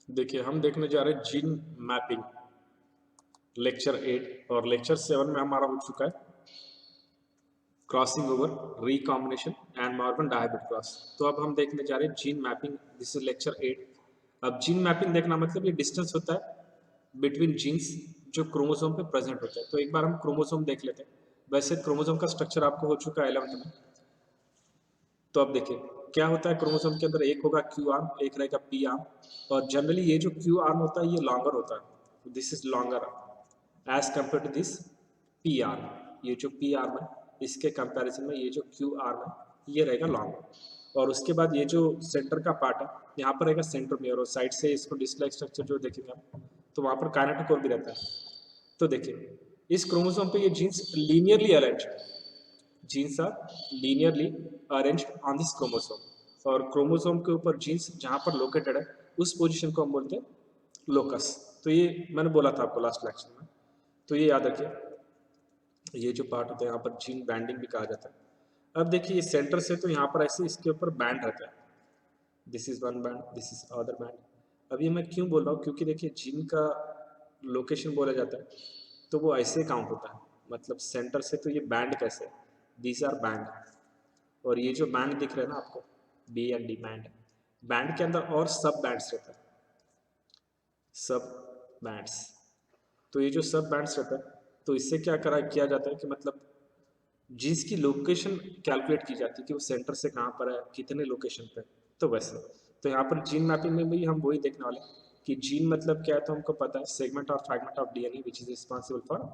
देखिए हम देखने जा रहे हैं जीन मैपिंग लेक्चर 8 और लेक्चर 7 में हमारा हो चुका है crossing over recombination and Morgan dihybrid cross. तो अब हम देखने जा रहे हैं gene mapping, this is lecture 8। अब जीन मैपिंग देखना मतलब ये डिस्टेंस होता है बिटवीन जीन्स जो क्रोमोसोम पे प्रेजेंट होता है। तो एक बार हम क्रोमोसोम देख लेते हैं। वैसे क्रोमोसोम का स्ट्रक्चर आपको हो चुका है 11th में। तो अब देखिए क्या होता है क्रोमोसोम के अंदर, एक होगा क्यू आर्म, एक रहेगा पी आर्म। और जनरली ये जो क्यू आर्म होता है ये लॉन्गर होता है, this is longer as compare to this P arm. ये जो पी आर्म है इसके कंपैरिजन में ये जो क्यू आर्म है ये रहेगा लॉन्ग। और उसके बाद ये जो सेंटर का पार्ट है यहाँ पर रहेगा सेंट्रोमियर, और साइड से इसको डिस्क स्ट्रक्चर जो देखेंगे हम तो वहाँ पर काइनेटोकोर भी रहता है। तो देखिए इस क्रोमोसोम पे ये genes linearly arrange, genes are linearly arranged on this chromosome. और क्रोमोसोम के ऊपर जीन्स जहाँ पर लोकेटेड है उस पोजीशन को हम बोलते हैं लोकस। तो ये मैंने बोला था आपको लास्ट लेक्चर में, तो ये याद रखिए। ये जो पार्ट होता है यहाँ पर जीन बैंडिंग भी कहा जाता है। अब देखिए सेंटर से तो यहाँ पर ऐसे इसके ऊपर बैंड रहता है, this is one band, this is other band. अब ये मैं क्यों बोल रहा हूँ, क्योंकि देखिए जीन का लोकेशन बोला जाता है तो वो ऐसे काउंट होता है, मतलब सेंटर से तो ये बैंड कैसे, दीज आर बैंड। और ये जो बैंड दिख रहा है ना आपको, B and D band, band के अंदर और सब बैंड्स रहता है, सब बैंड्स। तो ये जो सब बैंड्स रहता है तो इससे क्या करा किया जाता है कि मतलब जीन्स की लोकेशन कैलकुलेट की जाती है कि वो सेंटर से कहाँ पर है, कितने लोकेशन पे। तो वैसे तो यहाँ पर जीन मैपिंग में भी हम वही देखने वाले हैं कि जीन मतलब क्या है। तो हमको पता है सेगमेंट और fragment of DNA which is responsible for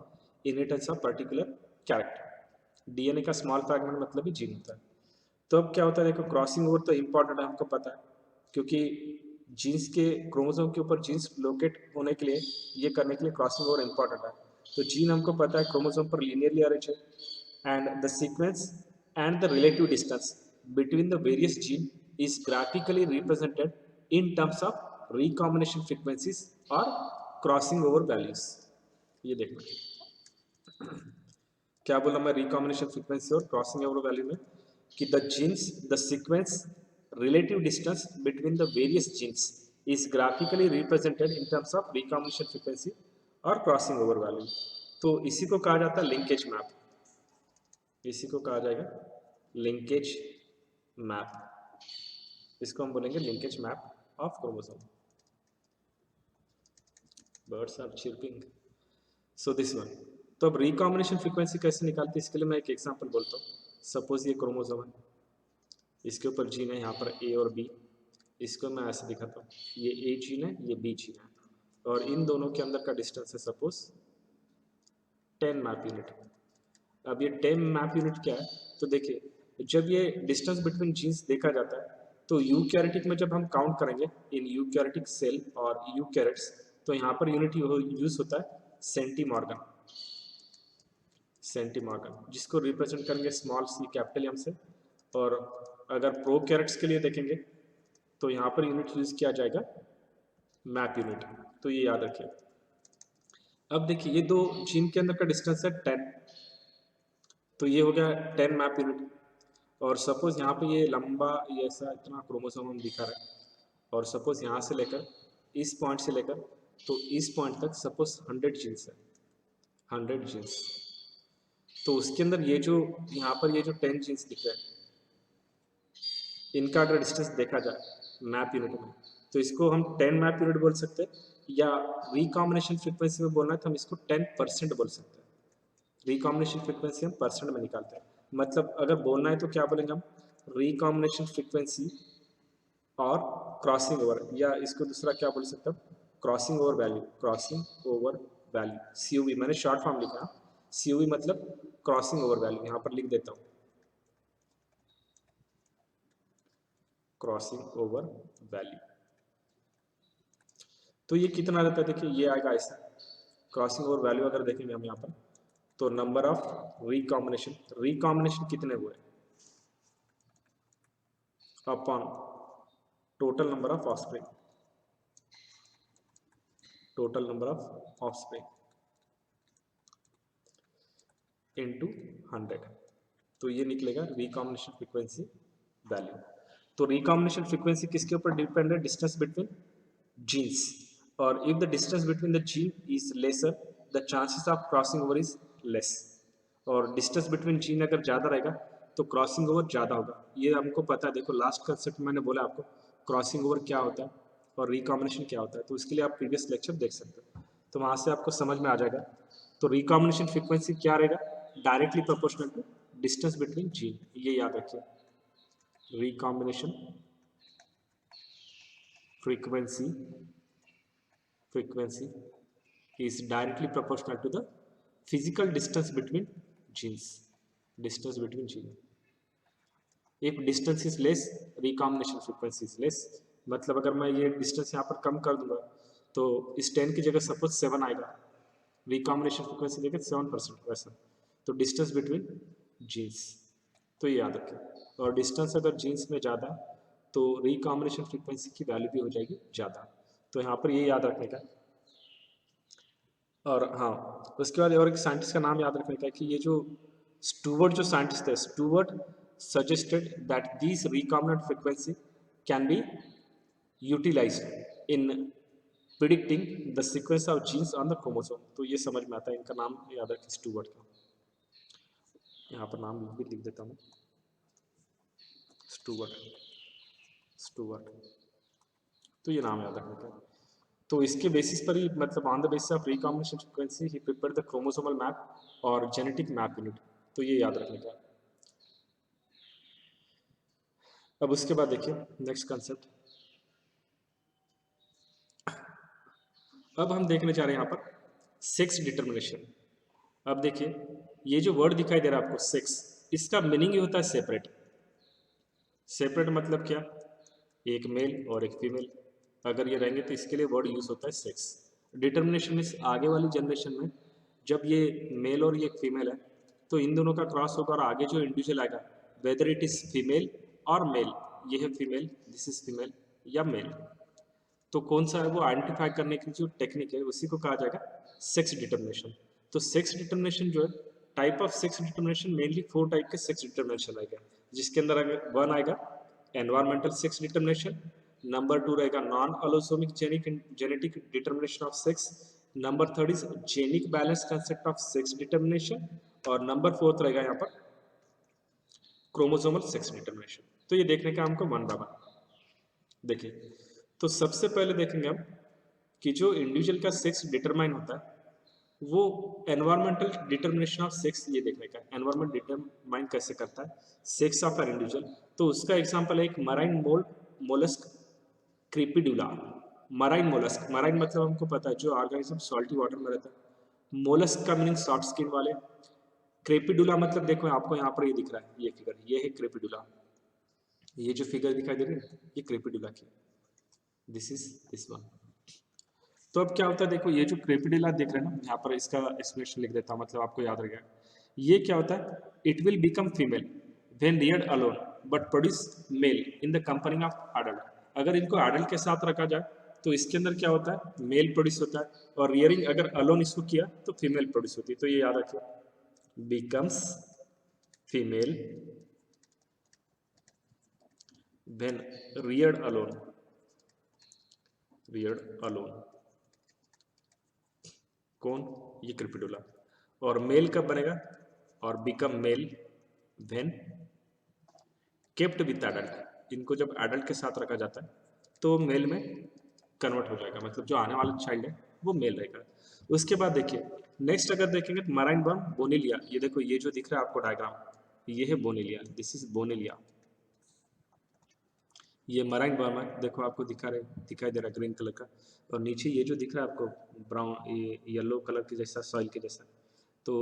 inheritance of particular character. DNA का स्मॉल फ्रैगमेंट मतलब ही जीन होता है। तो अब क्या होता है, देखो क्रॉसिंग ओवर तो इम्पॉर्टेंट है, हमको पता है, क्योंकि जीन्स के क्रोमोसोम के ऊपर जीन्स लोकेट होने के लिए, ये करने के लिए क्रॉसिंग ओवर इम्पॉर्टेंट है। तो जीन हमको पता है क्रोमोसोम पर लीनियरली अरेंज है and the sequence and the relative distance between the various gene is graphically represented in terms of recombination frequencies or crossing over values। ये देखना क्या बोला मैं रिकॉम्बिनेशन फ्रीक्वेंसी और क्रॉसिंग ओवर वैल्यू में, कि the genes the sequence relative distance between the various genes is graphically represented in terms of recombination frequency और crossing over value. तो इसी को कहा जाता है लिंकेज मैप, इसी को कहा जाएगा लिंकेज मैप। इसको हम बोलेंगे linkage map of chromosome. Birds are chirping, so this one. तो अब रिकॉम्बिनेशन फ्रीक्वेंसी कैसे निकालते हैं इसके लिए मैं एक एग्जांपल बोलता हूँ। सपोज ये क्रोमोसोम है, इसके ऊपर जीन है यहाँ पर ए और बी। इसको मैं ऐसे दिखाता हूँ, ये ए जीन है, ये बी जीन है, और इन दोनों के अंदर का डिस्टेंस है सपोज 10 मैप यूनिट। अब ये 10 मैप यूनिट क्या है, तो देखिए जब ये डिस्टेंस बिटवीन जीन्स देखा जाता है तो यूकैरियोटिक में जब हम काउंट करेंगे इन यूकैरियोटिक सेल और यूकैरियोट्स, तो यहाँ पर यूनिट यूज होता है सेंटीमॉर्गन, सेंटीमॉर्गन जिसको रिप्रेजेंट करेंगे स्मॉल सी कैपिटल एम से। और अगर प्रोकैरियोट्स के लिए देखेंगे तो यहाँ पर यूनिट यूज किया जाएगा मैप यूनिट। तो ये याद रखिए। अब देखिए ये दो जीन के अंदर का डिस्टेंस है 10, तो ये हो गया 10 मैप यूनिट। और सपोज यहाँ पे ये लंबा ये ऐसा इतना क्रोमोसोम हम दिखा रहे हैं, और सपोज यहाँ से लेकर इस पॉइंट से लेकर तो इस पॉइंट तक सपोज 100 जीन्स है, 100 जीन्स। तो उसके अंदर ये जो यहाँ पर ये जो 10 जीन्स दिख रहे हैं इनका अगर डिस्टेंस देखा जाए मैप यूनिट में तो इसको हम 10 मैप यूनिट बोल सकते हैं, या रिकॉम्बिनेशन फ्रीक्वेंसी में बोलना है तो हम इसको 10% बोल सकते हैं। रिकॉम्बिनेशन फ्रीक्वेंसी हम परसेंट में निकालते हैं, मतलब अगर बोलना है तो क्या बोलेंगे हम, रिकॉम्बिनेशन फ्रीक्वेंसी और क्रॉसिंग ओवर, या इसको दूसरा क्या बोल सकते हैं, crossing over value, crossing over value COV मैंने शॉर्ट फॉर्म लिखा। COV मतलब क्रॉसिंग ओवर वैल्यू, यहाँ पर लिख देता हूँ क्रॉसिंग ओवर वैल्यू। तो ये कितना रहता है, देखिए ये आएगा ऐसा क्रॉसिंग ओवर वैल्यू। अगर देखेंगे हम यहाँ पर तो नंबर ऑफ रिकॉम्बिनेशन, रिकॉम्बिनेशन कितने हुए upon total number of offspring, total number of offspring into 100। तो ये निकलेगा रिकॉम्बिनेशन फ्रीक्वेंसी वैल्यू। तो रिकॉम्बिनेशन फ्रीक्वेंसी किसके ऊपर डिपेंड है, डिस्टेंस बिटवीन genes, और if the distance between the gene is lesser, the chances of crossing over is less. और distance between gene अगर ज़्यादा रहेगा तो क्रॉसिंग ओवर ज़्यादा होगा, ये हमको पता है। देखो लास्ट कंसेप्ट मैंने बोला आपको क्रॉसिंग ओवर क्या होता है और रिकॉम्बिनेशन क्या होता है, तो इसके लिए आप प्रीवियस लेक्चर देख सकते हो, तो वहाँ से आपको समझ में आ जाएगा। तो रिकॉम्बिनेशन फ्रीक्वेंसी क्या रहेगा, directly proportional to distance between gene, ये याद रखिए। Recombination frequency is directly proportional to the physical distance between genes. If distance is less, recombination frequency is less. मतलब अगर मैं ये डिस्टेंस यहाँ पर कम कर दूंगा तो इस 10 की जगह सपोज 7 आएगा, रिकॉम्बिनेशन फ्रिक्वेंसी देखें 7% वैसा, तो डिस्टेंस बिटवीन जीन्स, तो ये याद रखें। और डिस्टेंस अगर जीन्स में ज़्यादा तो रिकॉम्बिनेशन फ्रीक्वेंसी की वैल्यू भी हो जाएगी ज़्यादा, तो यहाँ पर ये याद रखने का। और हाँ, उसके बाद और एक साइंटिस्ट का नाम याद रखने का कि ये जो स्टूवर्ट जो साइंटिस्ट है, Stuart suggested that these recombinant frequency can be utilized in predicting the sequence of genes on the chromosome। तो ये समझ में आता है, इनका नाम याद रखें स्टूवर्ट का, यहाँ पर नाम भी लिख देता हूँ, स्टूवर्ट, तो ये नाम याद रखने का। तो इसके बेसिस पर ही, मतलब on the basis of recombination frequency he prepare the chromosomal map और जेनेटिक मैप यूनिट, तो ये याद रखने का। अब उसके बाद देखिए नेक्स्ट कंसेप्ट, अब हम देखने जा रहे हैं यहाँ पर सेक्स डिटर्मिनेशन। अब देखिए ये जो वर्ड दिखाई दे रहा है आपको सेक्स, इसका मीनिंग ही होता है सेपरेट। सेपरेट मतलब क्या, एक मेल और एक फीमेल अगर ये रहेंगे तो इसके लिए वर्ड यूज होता है सेक्स। डिटर्मिनेशन मीन्स आगे वाली जनरेशन में जब ये मेल और ये फीमेल है तो इन दोनों का क्रॉस होगा और आगे जो इंडिविजुअल आएगा वेदर इट इज फीमेल और मेल, ये है फीमेल, दिस इज फीमेल या मेल, तो कौन सा है वो आइडेंटिफाई करने की जो टेक्निक है उसी को कहा जाएगा सेक्स डिटर्मिनेशन। तो सेक्स डिटर्मिनेशन जो है, type of sex determination mainly 4 type के सेक्स डिटर्मिनेशन आएगा, जिसके अंदर अगर 1 आएगा एनवायरमेंटल सेक्स डिटर्मिनेशन, नंबर 2 रहेगा non allosomic genetic determination of sex, number 3 is genic balance concept of sex determination, और नंबर 4 रहेगा यहाँ पर क्रोमोसोमल सेक्स डिटर्मिनेशन। तो ये देखने का हमको 1 बाय 1 देखिए। तो सबसे पहले देखेंगे हम कि जो इंडिविजुअल का सेक्स डिटरमाइन होता है वो एनवायरमेंटल डिटर्मिनेशन ऑफ सेक्स, ये देखने का एनवायरमेंट डिटरमाइन कैसे करता है सेक्स ऑफ एन इंडिविजुअल। तो उसका एग्जांपल है एक marine mollusc Crepidula. Marine mollusc, marine मतलब हमको पता है जो ऑर्गेनिज्म सॉल्टी वाटर में रहता है, मोलस्क का मीनिंग सॉफ्ट स्किन वाले, क्रेपिडुला मतलब देखो आपको यहाँ पर ये दिख रहा है, ये फिगर, ये है क्रेपिडुला, ये जो फिगर दिखाई दे रही है ये क्रेपिडुला की, दिस इज दिस वन। तो अब क्या होता है, देखो ये जो क्रेपिडुला देख रहे हैं ना, यहाँ पर इसका एक्सप्लेनेशन लिख देता हूँ, मतलब आपको याद रहेगा। ये क्या होता है, it will become female when reared alone but produce mail in the company of adult. अगर इनको अडल्ट के साथ रखा जाए तो इसके अंदर क्या होता है, मेल प्रोड्यूस होता है, और रियरिंग अगर अलोन इसको किया तो फीमेल प्रोड्यूस होती है। तो ये याद रखिए, becomes female when reared alone, कौन, ये क्रिपिडुला, और मेल कब बनेगा, और become male when kept with adult, इनको जब एडल्ट के साथ रखा जाता है तो मेल में कन्वर्ट हो जाएगा, मतलब जो आने वाला चाइल्ड है वो मेल रहेगा। उसके बाद देखिए नेक्स्ट अगर देखेंगे तो मराइन वर्म बोनेलिया, ये देखो ये जो दिख रहा है आपको डायग्राम, ये है बोनेलिया, दिस इज बोनेलिया, ये मराइन वर्म है, देखो आपको दिखाई दे रहा है ग्रीन कलर का, और नीचे ये जो दिख रहा है आपको ब्राउन, ये येलो कलर के जैसा, सॉइल के जैसा, तो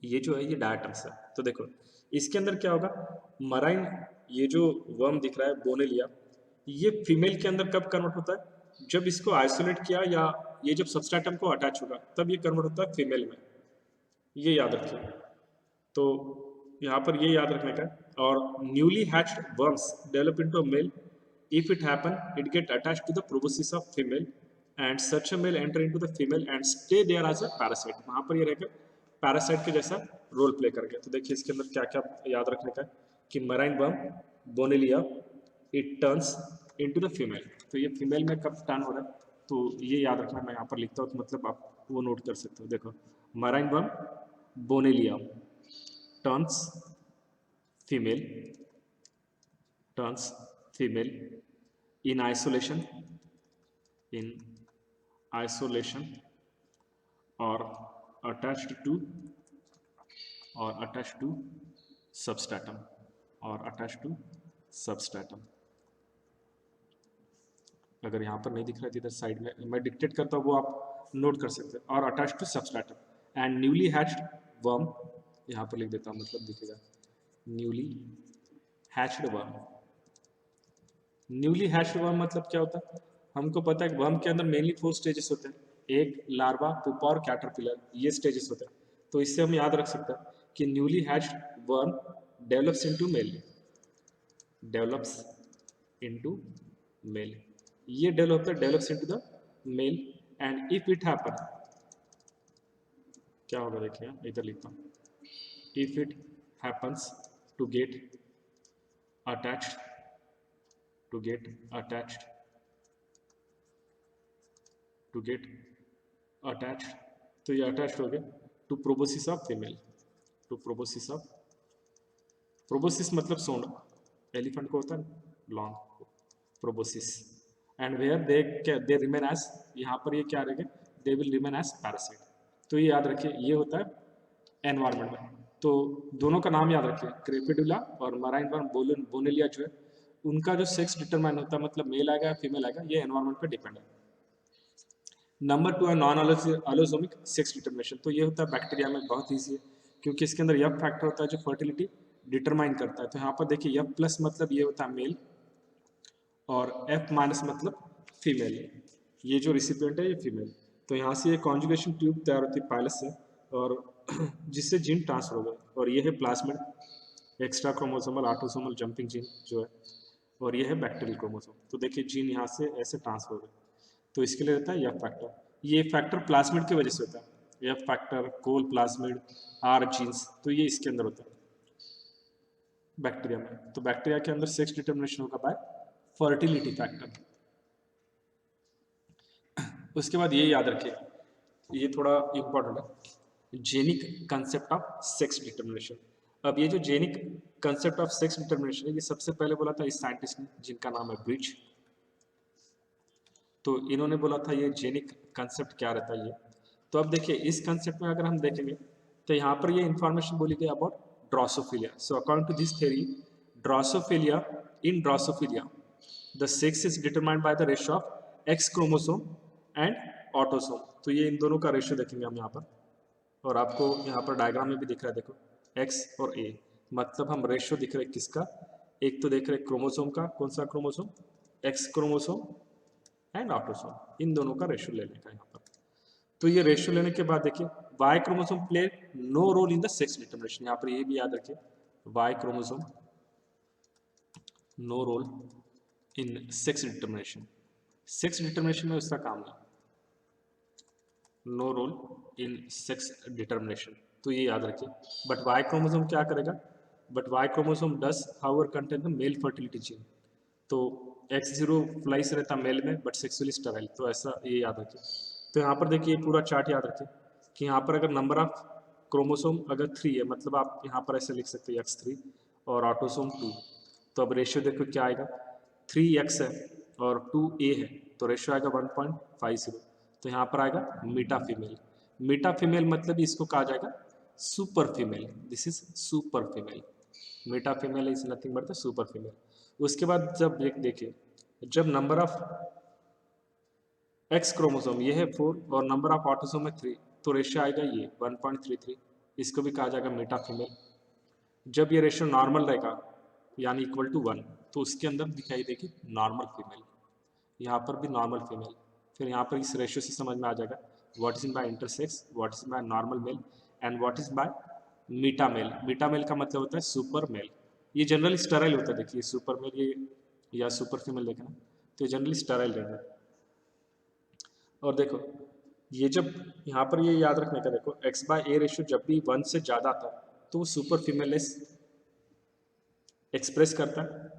ये जो है ये डायटम्स है। तो देखो इसके अंदर क्या होगा, मराइन ये जो वर्म दिख रहा है बोनेलिया, ये फीमेल के अंदर कब कन्वर्ट होता है, जब इसको आइसोलेट किया या ये जब सबस्ट्रेटम को अटैच होगा तब ये कन्वर्ट होता है फीमेल में, ये याद रखिए। तो यहाँ पर ये याद रखने का, और newly hatched worms develop into male if it happen it get attached to the proboscis of female and such a male enter into the female and stay there as a parasite, वहां पर ये रहकर parasite के जैसा role play कर गया। तो देखिए इसके अंदर क्या क्या याद रखने का कि marine worm Bonellia it turns into the female, तो ये फीमेल में कब टर्न हो रहा है, तो ये याद रखना, मैं यहाँ पर लिखता हूँ तो मतलब आप वो नोट कर सकते हो। देखो, marine worm Bonellia turns female, turns female in isolation, in isolation or attached to substratum or attached to substratum। अगर यहाँ पर नहीं दिख रहा है तो इधर साइड में मैं डिक्टेट करता हूँ, वो आप नोट कर सकते हैं। और attach to substratum and newly hatched worm, यहाँ पर लिख देता हूँ मतलब दिखेगा, newly hatched worm. Newly hatched worm मतलब क्या होता है, हमको पता है वर्म के अंदर मेनली 4 स्टेजेस होते हैं, एक लार्वा, पुपा और कैटरपिलर, ये स्टेजेस होते हैं। तो इससे हम याद रख सकते हैं कि newly hatched worm develops into male, develops into male, ये develops into the male. And if it happen, क्या होगा देखिए इधर लिखता हूँ, if it happens to get attached, to get attached तो ये अटैच्ड हो गया to proboscis of female, to proboscis of, proboscis मतलब सोंड, एलिफेंट को होता है long proboscis. And where they remain as, यहाँ पर ये क्या रहेगा, they will remain as parasite. तो ये याद रखिए, ये होता है एनवायरमेंट में। तो दोनों का नाम याद रखिए, क्रेपिडुला और मराइन वर्म बोनेलिया जो है, उनका जो सेक्स डिटरमाइन होता है, मतलब मेल आएगा या फीमेल आएगा, ये एनवायरमेंट पे डिपेंड है। नंबर 2 है नॉन एलोसोमिक सेक्स डिटर्मिनेशन। तो ये होता है बैक्टीरिया में, बहुत ईजी है क्योंकि इसके अंदर यफ फैक्टर होता है जो फर्टिलिटी डिटरमाइन करता है। तो यहाँ पर देखिए यफ प्लस मतलब ये होता है मेल और एफ माइनस मतलब फीमेल, ये जो रिसिपिएंट है ये फीमेल। तो यहाँ से ये कॉन्जुगेशन ट्यूब तैयार होती है पायलस से, और जिससे जीन ट्रांसफर होगा। और ये है plasmid, extra chromosomal autosomal jumping gene जो है, और ये है बैक्टीरियल क्रोमोसोम। तो देखिए जीन यहाँ से ऐसे ट्रांसफर होगा, तो इसके लिए रहता है यह फैक्टर। ये फैक्टर प्लाज्मिड की वजह से होता है, यह factor, col plasmid, R genes, तो ये इसके अंदर होता है बैक्टीरिया में। तो बैक्टीरिया के अंदर सेक्स डिटर्मिनेशन होगा बाय फर्टिलिटी फैक्टर। उसके बाद ये याद रखिए, ये थोड़ा इंपॉर्टेंट है, genic concept of sex determination. अब ये जो genic concept of sex determination है, ये सबसे पहले बोला था इस साइंटिस्ट ने, जिनका नाम है ब्रिज। तो इन्होंने बोला था ये जेनिक कंसेप्ट क्या रहता है ये। तो अब देखिए इस कंसेप्ट में अगर हम देखेंगे तो यहाँ पर ये इंफॉर्मेशन बोली गई about Drosophila. So according to this theory, Drosophila, in Drosophila the sex is determined by the ratio of X chromosome and autosome. तो ये इन दोनों का रेशियो देखेंगे हम यहाँ पर, और आपको यहाँ पर डायग्राम में भी दिख रहा है, देखो एक्स और ए, मतलब हम रेशियो दिख रहे हैं किसका, एक तो देख रहे क्रोमोसोम का, कौन सा chromosome, X chromosome and autosome, इन दोनों का रेशियो लेने का यहाँ पर। तो ये रेशियो लेने के बाद देखिए Y chromosome play no role in the sex determination, यहाँ पर ये भी याद रखिए, Y chromosome no role in sex determination, sex determination में उसका काम नहीं, no role in sex determination, तो ये याद रखिए। बट वाई क्रोमोसोम क्या करेगा, but Y chromosome does however contain the male fertility gene. तो X0 फ्लाइस रहता मेल में बट सेक्सुअली स्टेराइल, तो ऐसा ये याद रखिए। तो यहाँ पर देखिए पूरा चार्ट याद रखिए कि यहाँ पर अगर नंबर ऑफ क्रोमोसोम अगर 3 है, मतलब आप यहाँ पर ऐसे लिख सकते हैं X3 और ऑटोसोम 2, तो अब रेशियो देखो क्या आएगा, 3x है और 2a है, तो रेशियो आएगा 1.50। तो यहाँ पर आएगा मीटा फीमेल, मीटा फीमेल मतलब इसको कहा जाएगा super female, this is super female, meta female is nothing but the super female. उसके बाद जब देखिए जब नंबर ऑफ एक्स क्रोमोसोम ये है 4 और नंबर ऑफ ऑटोसोम है 3, तो रेशियो आएगा ये 1.33, इसको भी कहा जाएगा मीटा फीमेल। जब ये रेशियो नॉर्मल रहेगा यानी इक्वल टू 1, तो उसके अंदर दिखाई देगी नॉर्मल फीमेल, यहाँ पर भी नॉर्मल फीमेल। फिर यहाँ पर इस रेशियो से समझ में आ जाएगा what is in by intersex, what is by normal male and what is by meta male. Meta male का मतलब होता है सुपर मेल, ये जनरली स्टेराइल होता है, देखिए सुपर मेल ये या सुपर फीमेल देखना, तो ये जनरली स्टेराइल रहेगा। और देखो ये जब यहाँ पर ये याद रखने का, देखो एक्स बाय ए रेशियो जब भी 1 से ज़्यादा आता है तो वो सुपर फीमेलनेस एक्सप्रेस करता है।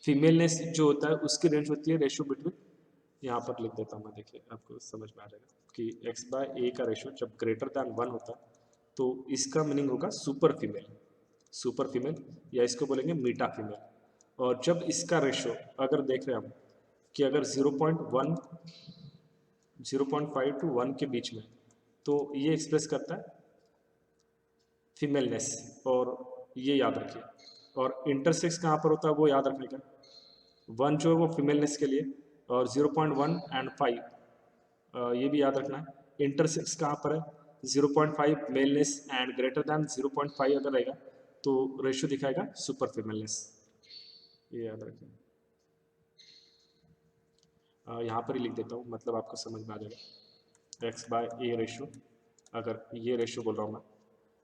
फीमेलनेस जो होता है उसकी रेंज होती है रेशियो बिटवीन यहाँ पर लिख देता हूँ मैं, देखिए आपको समझ में आ जाएगा कि x/a का रेशो जब ग्रेटर दैन 1 होता है तो इसका मीनिंग होगा सुपर फीमेल, सुपर फीमेल, या इसको बोलेंगे मीटा फीमेल। और जब इसका रेशो अगर देख रहे हैं हम कि अगर 0.1 0.5 to 1 के बीच में, तो ये एक्सप्रेस करता है फीमेलनेस, और ये याद रखिए। और इंटरसेक्स कहाँ पर होता है वो याद रखने का, 1 जो है वो फीमेलनेस के लिए, और 0.1 एंड 5 ये भी याद रखना है। इंटरसेक्स कहाँ पर है, 0.5 मेलनेस एंड ग्रेटर दैन 0.5 अगर रहेगा तो रेशियो दिखाएगा सुपर फीमेलनेस, ये याद रखें। यहाँ पर ही लिख देता हूँ, मतलब आपको समझ में आ जाएगा। x/a रेशियो, अगर ये रेशियो बोल रहा हूँ मैं,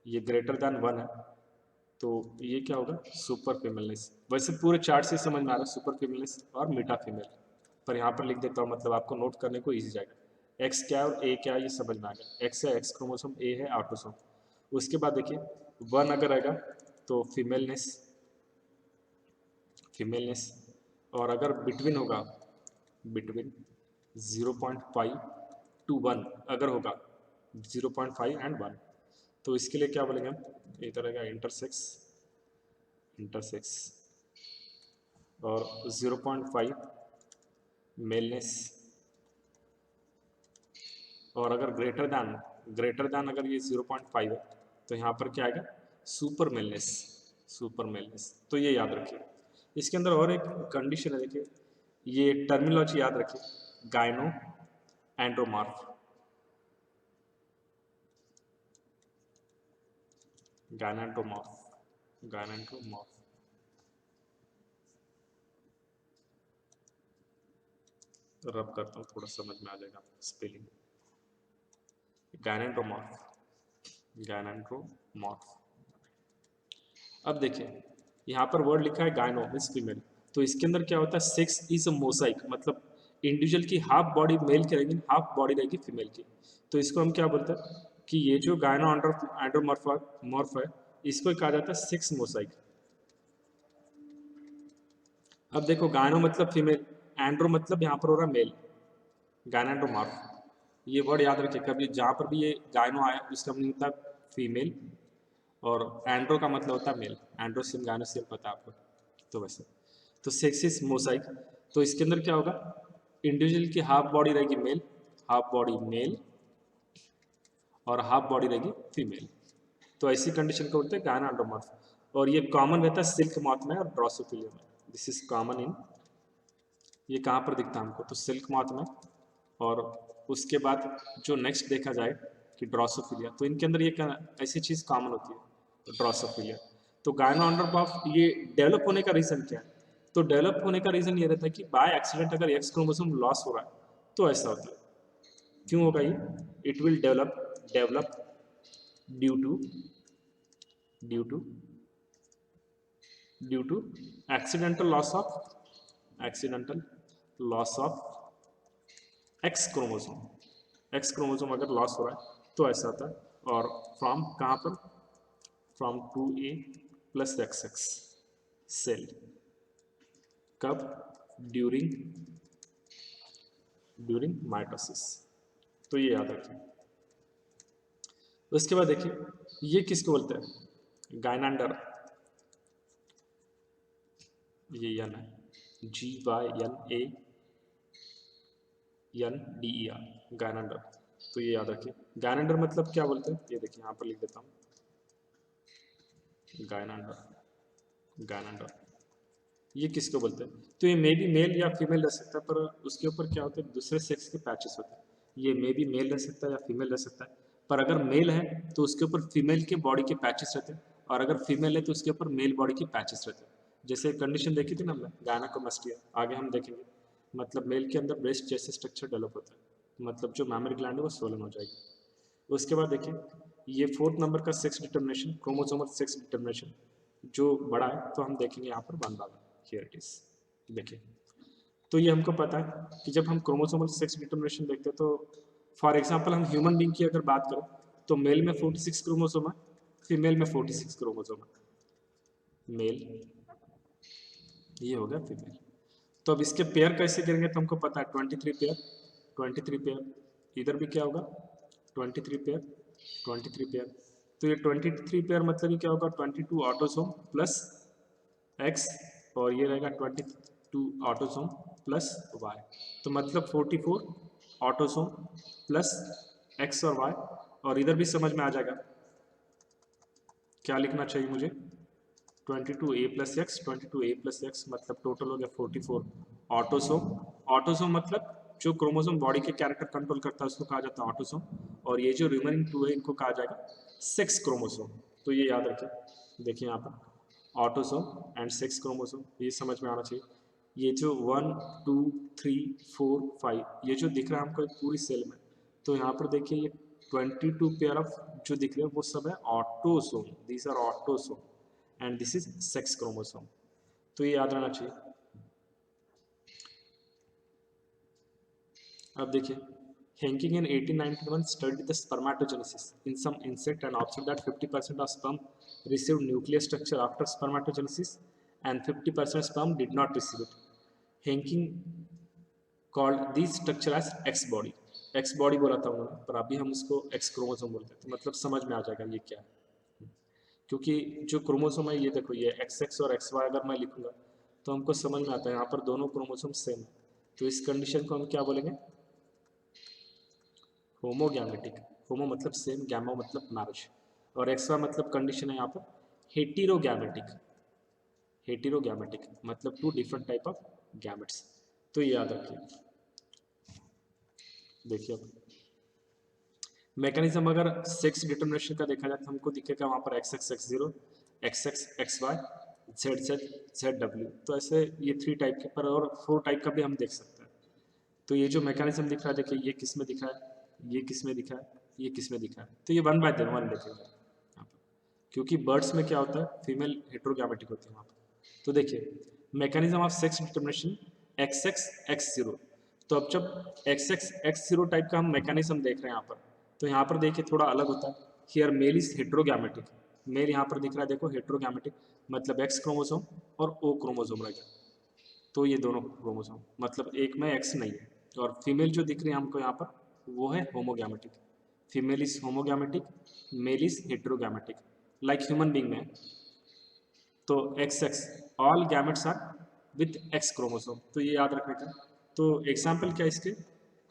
ये ग्रेटर दैन 1 है तो ये क्या होगा, सुपर फीमेलनेस। वैसे पूरे चार्ट से समझ में आ रहा है सुपर फीमेलनेस और मीटा फीमेल, पर यहाँ पर लिख देता हूँ, मतलब आपको नोट करने को ईजी जाएगा। एक्स क्या और ए क्या ये समझ में आ गया। एक्स है एक्स क्रोमोसोम, ए है ऑटोसोम। उसके बाद देखिए 1 अगर आएगा तो फीमेलनेस, फीमेलनेस, और अगर बिटवीन होगा, बिटवीन 0.5 to 1 अगर होगा, 0.5 एंड 1, तो इसके लिए क्या बोलेंगे हम, एक तरह का इंटरसेक्स, इंटरसेक्स, और 0.5 मेलनेस, और अगर ग्रेटर दैन अगर ये 0.5 है तो यहाँ पर क्या आएगा, सुपर मेलनेस, सुपर मेलनेस। तो ये याद रखिए। इसके अंदर और एक कंडीशन है, देखिए ये टर्मिनोलॉजी याद रखिए, गायनो एंड्रोमॉर्फ, गायनेंड्रोमॉर्फ, गायनेंड्रोमॉर्फ। रब करता हूँ, थोड़ा समझ में आ जाएगा स्पेलिंग। गायनेंड्रोमॉर्फ, गायनेंड्रोमॉर्फ। अब देखिए यहाँ पर वर्ड लिखा है गायनो मीन्स फीमेल, तो इसके अंदर क्या होता है, सेक्स इज अ मोसाइक, मतलब इंडिविजुअल की हाफ बॉडी मेल की रहेगी, हाफ बॉडी रहेगी फीमेल की। तो इसको हम क्या बोलते हैं कि ये जो गायनो एंड्रोमॉर्फ है, इसको कहा जाता है सेक्स मोसाइक। अब देखो गायनो मतलब फीमेल, एंड्रो मतलब यहाँ पर हो रहा मेल, गायनेंड्रोमॉर्फ। ये वर्ड याद रखिए, कभी जहाँ पर भी ये गायनो आया उसका मीनिंग होता है फीमेल, और एंड्रो का मतलब होता है मेल, एंड्रोसिन गायनोसिन पता है आपको। तो वैसे तो सेक्सिस मोसाइक, तो इसके अंदर क्या होगा, इंडिविजुअल की हाफ बॉडी रहेगी मेल, हाफ बॉडी मेल, और हाफ बॉडी रहेगी फीमेल। तो ऐसी कंडीशन को बोलते हैं गायनोएंड्रोमॉर्फ, और ये कॉमन रहता है सिल्क मॉथ में और ड्रोसोफिलिया में। दिस इज कॉमन इन, ये कहाँ पर दिखता है हमको, तो सिल्क मॉथ में, और उसके बाद जो नेक्स्ट देखा जाए कि ड्रोसोफिलिया, तो इनके अंदर ये ऐसी चीज़ कॉमन होती है, ड्रोसोफिलिया। तो गायनोएंड्रोमॉर्फ ये डेवलप होने का रीज़न क्या है, तो डेवलप होने का रीज़न ये रहता है कि बाय एक्सीडेंट अगर एक्स क्रोमोसोम लॉस हो रहा है तो ऐसा होता है। क्यों होगा ये, it will develop due to due to due to accidental loss of X chromosome. X chromosome अगर लॉस हो रहा है तो ऐसा होता है। और फ्रॉम कहाँ पर, from 2a plus XX cell, कब, ड्यूरिंग ड्यूरिंग माइटोसिस। तो ये याद रखिए। उसके बाद देखिए ये किसको बोलते हैं, गायनांडर, ये यन है, GYNANDER, गायनांडर। तो ये याद रखिए। गायनांडर मतलब क्या बोलते हैं, ये देखिए यहाँ पर लिख देता हूँ, गायनांडर, गायनांडर ये किसको बोलते हैं, तो ये मे बी मेल या फीमेल रह सकता है, पर उसके ऊपर क्या होता है, दूसरे सेक्स के पैचेस होते हैं। ये मे बी मेल रह सकता है या फीमेल रह सकता है, पर अगर मेल है तो उसके ऊपर फीमेल के बॉडी के पैचेस रहते हैं, और अगर फीमेल है तो उसके ऊपर मेल बॉडी के पैचेस रहते हैं। जैसे कंडीशन देखी थी ना हमने, गायनेकोमास्टिया, आगे हम देखेंगे। मतलब मेल के अंदर ब्रेस्ट जैसे स्ट्रक्चर डेवलप होता है, मतलब जो मैमरी ग्लैंड है वो सोलन हो जाएगी। उसके बाद देखिए ये 4th नंबर का sex determination, chromosomal sex determination जो बड़ा है, तो हम देखेंगे यहाँ पर 1 बाय 1। हियर इट इज, देखिए। तो ये हमको पता है कि जब हम क्रोमोसोमल सेक्स डिटर्मिनेशन देखते हैं, तो फॉर एग्जांपल हम ह्यूमन बीइंग की अगर बात करें तो मेल में 46 क्रोमोसोम है, फीमेल में 46 क्रोमोसोम है। मेल, ये हो गया फीमेल। तो अब इसके पेयर कैसे गिरेंगे तो हमको पता है 23 पेयर, 23 पेयर, इधर भी क्या होगा 23 पेयर, 23 पेयर। तो ये 23 पेयर मतलब ये क्या होगा 22 ऑटोसोम प्लस एक्स, और ये रहेगा 22 ऑटोसोम प्लस वाई। तो मतलब 44 ऑटोसोम प्लस एक्स और वाई, और इधर भी समझ में आ जाएगा क्या लिखना चाहिए मुझे 22a plus x, 22a plus x मतलब टोटल हो गया 44 ऑटोसोम। ऑटोसोम मतलब जो क्रोमोसोम बॉडी के कैरेक्टर कंट्रोल करता है उसको कहा जाता है ऑटोसोम, और ये जो रिमेनिंग 2 है इनको कहा जाएगा सेक्स क्रोमोसोम। तो ये याद रखें, देखिए यहाँ पर ऑटोसोम एंड सेक्स क्रोमोसोम, ये समझ में आना चाहिए। ये जो 1 2 3 4 5 ये जो दिख रहा है हमको एक पूरी सेल में, तो यहाँ पर देखिए ये 22 पेयर ऑफ जो दिख रहे हैं वो सब है autosome, these are autosome and this is sex chromosome. तो ये याद रहना चाहिए। अब देखिए Henking in 1891 studied the spermatogenesis in some insect and observed that 50% of sperm received nuclear structure after spermatogenesis and 50% sperm did not receive it. Henking called this structure as X body. X body बोला था उन्होंने, पर अभी हम इसको X chromosome बोलते हैं, तो मतलब समझ में आ जाएगा ये क्या है। क्योंकि जो क्रोमोसोम है ये देखो ये XX और XY अगर मैं लिखूंगा तो हमको समझ में आता है यहाँ पर दोनों क्रोमोसोम सेम है, तो इस कंडीशन को हम क्या बोलेंगे होमोगैमेटिक। होमो मतलब सेम, गैमो मतलब मैरिज, और एक्सवा मतलब कंडीशन है यहाँ पर हेटेरोगैमेटिक। हेटेरोगैमेटिक मतलब 2 डिफरेंट टाइप ऑफ गैमेट्स। तो ये याद रखिए। देखिए अब मैकेनिज्म अगर सेक्स डिटर्मिनेशन का देखा जाए तो हमको दिखेगा वहाँ पर XX X0, XX XY, ZZ ZW। तो ऐसे ये 3 टाइप के, पर और 4 टाइप का भी हम देख सकते हैं। तो ये जो मैकेनिज्म दिख रहा है देखिए ये किस में दिखा है, ये किस में दिखा है, ये किस में दिखा है, तो ये 1 बाय 1 देखेंगे यहाँ पर, क्योंकि बर्ड्स में क्या होता है फीमेल हेट्रोगैमेटिक होती है वहाँ पर। तो देखिए mechanism of sex determination XX X0। तो अब जब XX X0 टाइप का हम मैकेनिज्म देख रहे हैं यहाँ पर, तो यहाँ पर देखिए थोड़ा अलग होता है। हियर मेल इज हेट्रोगैमेटिक, मेल यहाँ पर दिख रहा है देखो हेट्रोगैमेटिक मतलब X क्रोमोसोम और O क्रोमोसोम रहेगा। तो ये दोनों क्रोमोसोम मतलब एक में एक्स नहीं है, और फीमेल जो दिख रही है हमको यहाँ पर वो है homogametic. Female is homogametic, male is heterogametic like human being में। तो X X all gametes are with X chromosome, तो ये याद रखने का। तो एग्जाम्पल क्या इसके,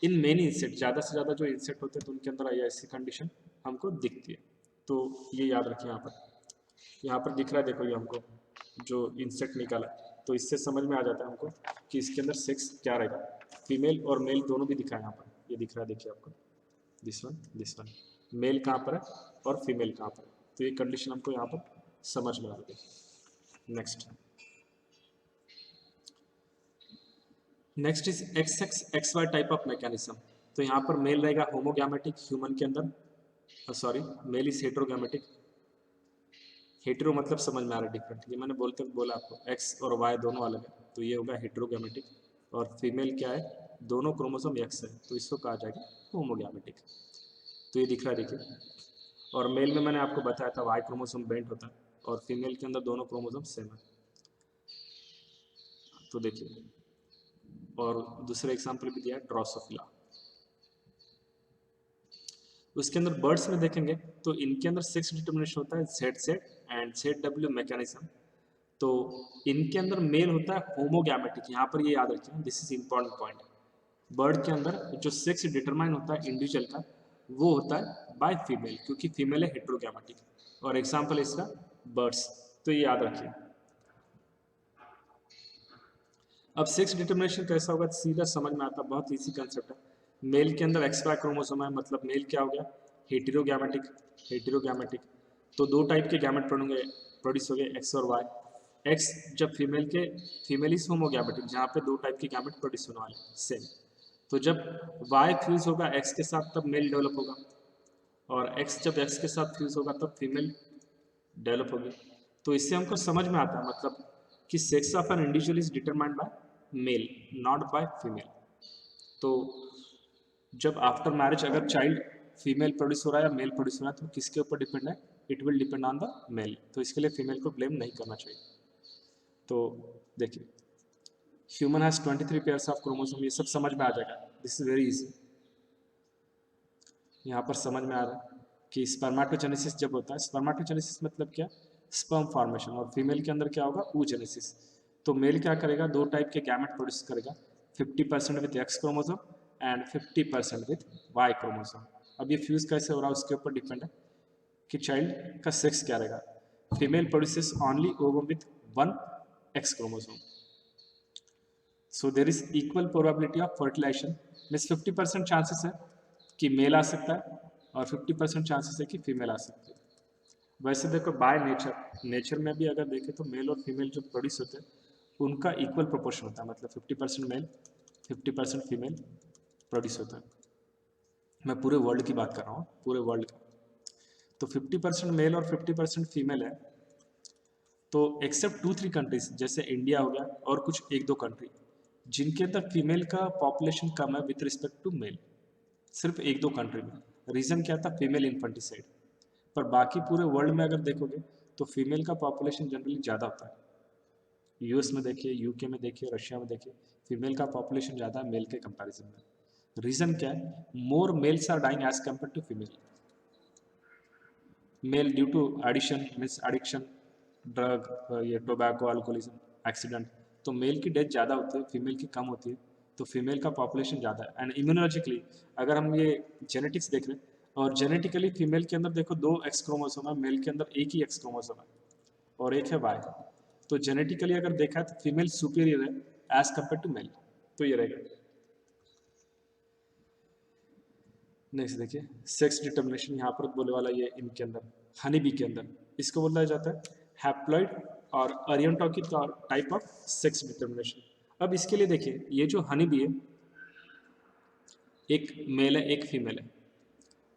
इन मेनी इंसेक्ट, ज़्यादा से ज़्यादा जो इंसेक्ट होते हैं तो उनके अंदर ऐसी कंडीशन हमको दिखती है। तो ये याद रखिए यहाँ पर दिख रहा है देखो ये हमको जो इंसेक्ट निकाला, तो इससे समझ में आ जाता है हमको कि इसके अंदर सेक्स क्या रहेगा। फीमेल और मेल दोनों भी दिखा है यहाँ पर, ये दिख रहा है देखिए आपको दिस वन मेल कहाँ पर है और फीमेल कहाँ पर है, तो ये कंडीशन हमको यहाँ पर समझ में आ रही है। Next is XX XY type of mechanism. तो यहाँ पर मेल रहेगा होमोगैमेटिक ह्यूमन के अंदर, सॉरी मेल इज हेट्रोगैमेटिक। हेटेरो मतलब समझ में आ रहा है डिफरेंट, ये मैंने बोला आपको एक्स और वाई दोनों अलग है, तो ये होगा हेटेरोगैमेटिक। और फीमेल क्या है, दोनों क्रोमोसोम एक्स है, तो इसको कहा जाएगा होमोगैमेटिक। तो ये दिख रहा है देखिए। और मेल में मैंने आपको बताया था वाई क्रोमोसोम बेंट होता है, और फीमेल के अंदर दोनों क्रोमोसोम सेम है। तो देखिए और दूसरा एग्जाम्पल भी दिया है ड्रोसोफिला। उसके अंदर बर्ड्स में देखेंगे तो इनके अंदर सेक्स डिटर्मिनेशन होता है ZZ एंड ZW मैकेनिज्म। तो इनके अंदर मेल होता है होमोगैमेटिक, यहाँ पर ये याद रखिए, this is important point. Bird के अंदर जो सेक्स डिटरमाइन होता है इंडिविजुअल का वो होता है बाय फीमेल, क्योंकि फीमेल है हेट्रोगैमेटिक, और एग्जाम्पल इसका बर्ड्स। तो ये याद रखिए। अब सेक्स डिटर्मिनेशन कैसा होगा सीधा समझ में आता है, बहुत इजी कंसेप्ट है। मेल के अंदर XY क्रोमोसोम है, मतलब मेल क्या हो गया हेटेरोगैमेटिक। हेटेरोगैमेटिक तो 2 टाइप के गैमेट प्रोड्यूस हो गए एक्स और वाई। एक्स जब फीमेल इज होमोगैमेटिक जहाँ पे 2 टाइप के गैमेट प्रोड्यूस होने वाले सेम। तो जब वाई फ्यूज होगा एक्स के साथ तब मेल डेवलप होगा, और एक्स जब एक्स के साथ फ्यूज होगा तब फीमेल डेवलप होगी। तो इससे हमको समझ में आता है मतलब कि sex of an individual is determined by male not by female. तो जब आफ्टर मैरिज अगर चाइल्ड फीमेल प्रोड्यूस हो रहा है या मेल प्रोड्यूस हो रहा है तो किसके ऊपर डिपेंड है, it will depend on the male. तो इसके लिए फीमेल को ब्लेम नहीं करना चाहिए। तो देखिए human has 23 pairs of chromosome, ये सब समझ में आ जाएगा, दिस इज वेरी इजी। यहाँ पर समझ में आ रहा है कि स्पर्मेटोजेनेसिस जब होता है, स्पर्मेटोजेनेसिस मतलब क्या, स्पर्म फॉर्मेशन, और फीमेल के अंदर क्या होगा, oogenesis। तो मेल क्या करेगा, दो टाइप के गैमेट प्रोड्यूस करेगा, 50% with X chromosome and 50% with Y chromosome. अब ये फ्यूज कैसे हो रहा है उसके ऊपर डिपेंड है कि चाइल्ड का सेक्स क्या रहेगा। Female produces only ovum with one X chromosome, so there is equal probability of fertilization, means 50% chances है कि मेल आ सकता है और 50% चांसेस है कि फीमेल आ सकती है। वैसे देखो बाय नेचर में भी अगर देखें तो मेल और फीमेल जो प्रोड्यूस होते हैं उनका इक्वल प्रोपोर्शन होता है, मतलब 50% मेल 50% फीमेल प्रोड्यूस होता है। मैं पूरे वर्ल्ड की बात कर रहा हूँ, पूरे वर्ल्ड का। तो 50% मेल और 50% फीमेल है, तो एक्सेप्ट 2-3 कंट्रीज जैसे इंडिया हो गया और कुछ एक दो कंट्री जिनके अंदर फीमेल का पॉपुलेशन कम है विथ रिस्पेक्ट टू मेल, सिर्फ एक दो कंट्री में। रीज़न क्या था, फीमेल इन्फेंटिसाइड। पर बाकी पूरे वर्ल्ड में अगर देखोगे तो फीमेल का पॉपुलेशन जनरली ज़्यादा होता है। यूएस में देखिए, यूके में देखिए, रशिया में देखिए, फीमेल का पॉपुलेशन ज़्यादा है मेल के कंपैरिजन में। रीज़न क्या है, more males are dying as compare to female. Male due to addition means addiction, drug, ये टोबैको, अल्कोहलिज्म, एक्सीडेंट, तो मेल की डेथ ज़्यादा होती है, फीमेल की कम होती है। तो फीमेल का पॉपुलेशन ज़्यादा है। एंड इम्यूनोलॉजिकली अगर हम ये जेनेटिक्स देख रहे हैं, और जेनेटिकली फीमेल के अंदर देखो 2 एक्स क्रोमोसोम है, मेल के अंदर एक ही एक्स क्रोमोसोम है और एक है वाई। तो जेनेटिकली अगर देखा है तो फीमेल सुपीरियर है एज कम्पेयर टू मेल, तो ये रहेगा। नेक्स्ट देखिए, सेक्स डिटर्मिनेशन, यहाँ पर बोले वाला ये इनके अंदर हनी बी के अंदर इसको बोला जाता है हैप्लॉइड और अरियंटोकी टाइप ऑफ सेक्स डिटर्मिनेशन। अब इसके लिए देखिए, ये जो हनी बी है, एक मेल है एक फीमेल है।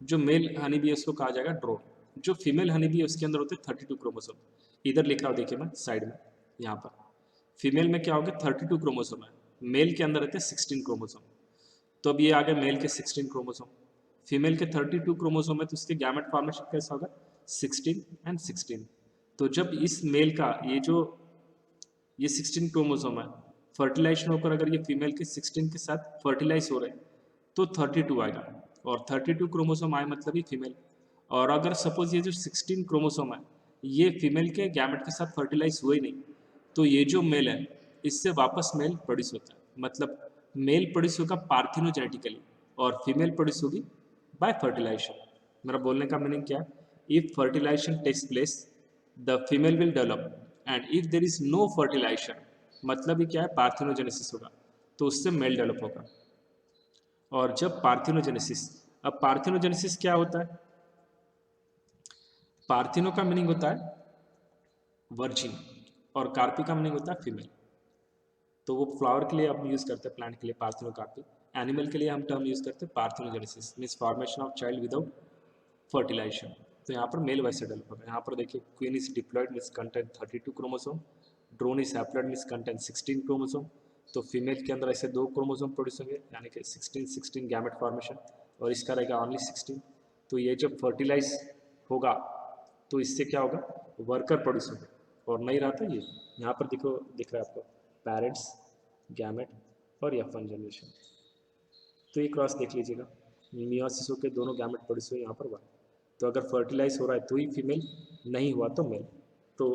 जो मेल हनी बी है उसको कहा जाएगा ड्रोन। जो फीमेल हनी बी है उसके अंदर होते हैं 32 क्रोमोसोम। इधर लिखा हो देखिए मैं साइड में, यहाँ पर फीमेल में क्या हो गया 32 क्रोमोसोम है, मेल के अंदर रहते हैं 16 क्रोमोसोम। तो अब ये आ गया मेल के 16 क्रोमोसोम, फीमेल के 32 क्रोमोसोम है, तो उसके गैमेट फॉर्मेशन कैसा होगा 16 एंड 16। तो जब इस मेल का ये 16 क्रोमोसोम है, फर्टिलाइजेशन होकर अगर ये फीमेल के 16 के साथ फर्टिलाइज हो रहे हैं तो 32 आएगा, और 32 क्रोमोसोम आए मतलब ही फीमेल। और अगर सपोज ये जो 16 क्रोमोसोम है ये फीमेल के गैमेट के साथ फर्टिलाइज हुए ही नहीं, तो ये जो मेल है इससे वापस मेल प्रोड्यूस होता है, मतलब मेल प्रोड्यूस होगा पार्थिनोजेनेटिकली और फीमेल प्रोड्यूस होगी बाय फर्टिलाइजेशन। मेरा बोलने का मीनिंग क्या है, if fertilization takes place the female will develop, and if there is no fertilization मतलब ही क्या है, पार्थिनोजेनेसिस होगा, तो उससे मेल डेवलप होगा। और जब पार्थिनोजेनेसिस, अब पार्थिनोजेनेसिस क्या होता है, पार्थिनो का मीनिंग होता है वर्जिन और कार्पी का मीनिंग होता है फीमेल। तो वो फ्लावर के लिए हम यूज़ करते हैं, प्लांट के लिए पार्थिनोकार्पी, एनिमल के लिए हम टर्म यूज़ करते हैं parthenogenesis, means formation of child without fertilization. तो यहाँ पर मेल वैसे डेवलप होगा। यहाँ पर देखिए, queen is diploid means content 32 chromosome, drone is haploid means content 16 chromosome. तो फीमेल के अंदर ऐसे 2 क्रोमोसोम प्रोड्यूस होंगे, यानी कि 16 गैमेट फॉर्मेशन, और इसका रहेगा ओनली 16। तो ये जब फर्टिलाइज होगा तो इससे क्या होगा, वर्कर प्रोड्यूस होगा, और नहीं रहा था ये, यहाँ पर दिख रहा है आपको पेरेंट्स, गैमेट और F1 जनरेशन। तो ये क्रॉस देख लीजिएगा, मियोसिस होकर दोनों गैमेट प्रोड्यूस हुए यहाँ पर वाई। तो अगर फर्टिलाइज हो रहा है तो ही फीमेल, नहीं हुआ तो मेल। तो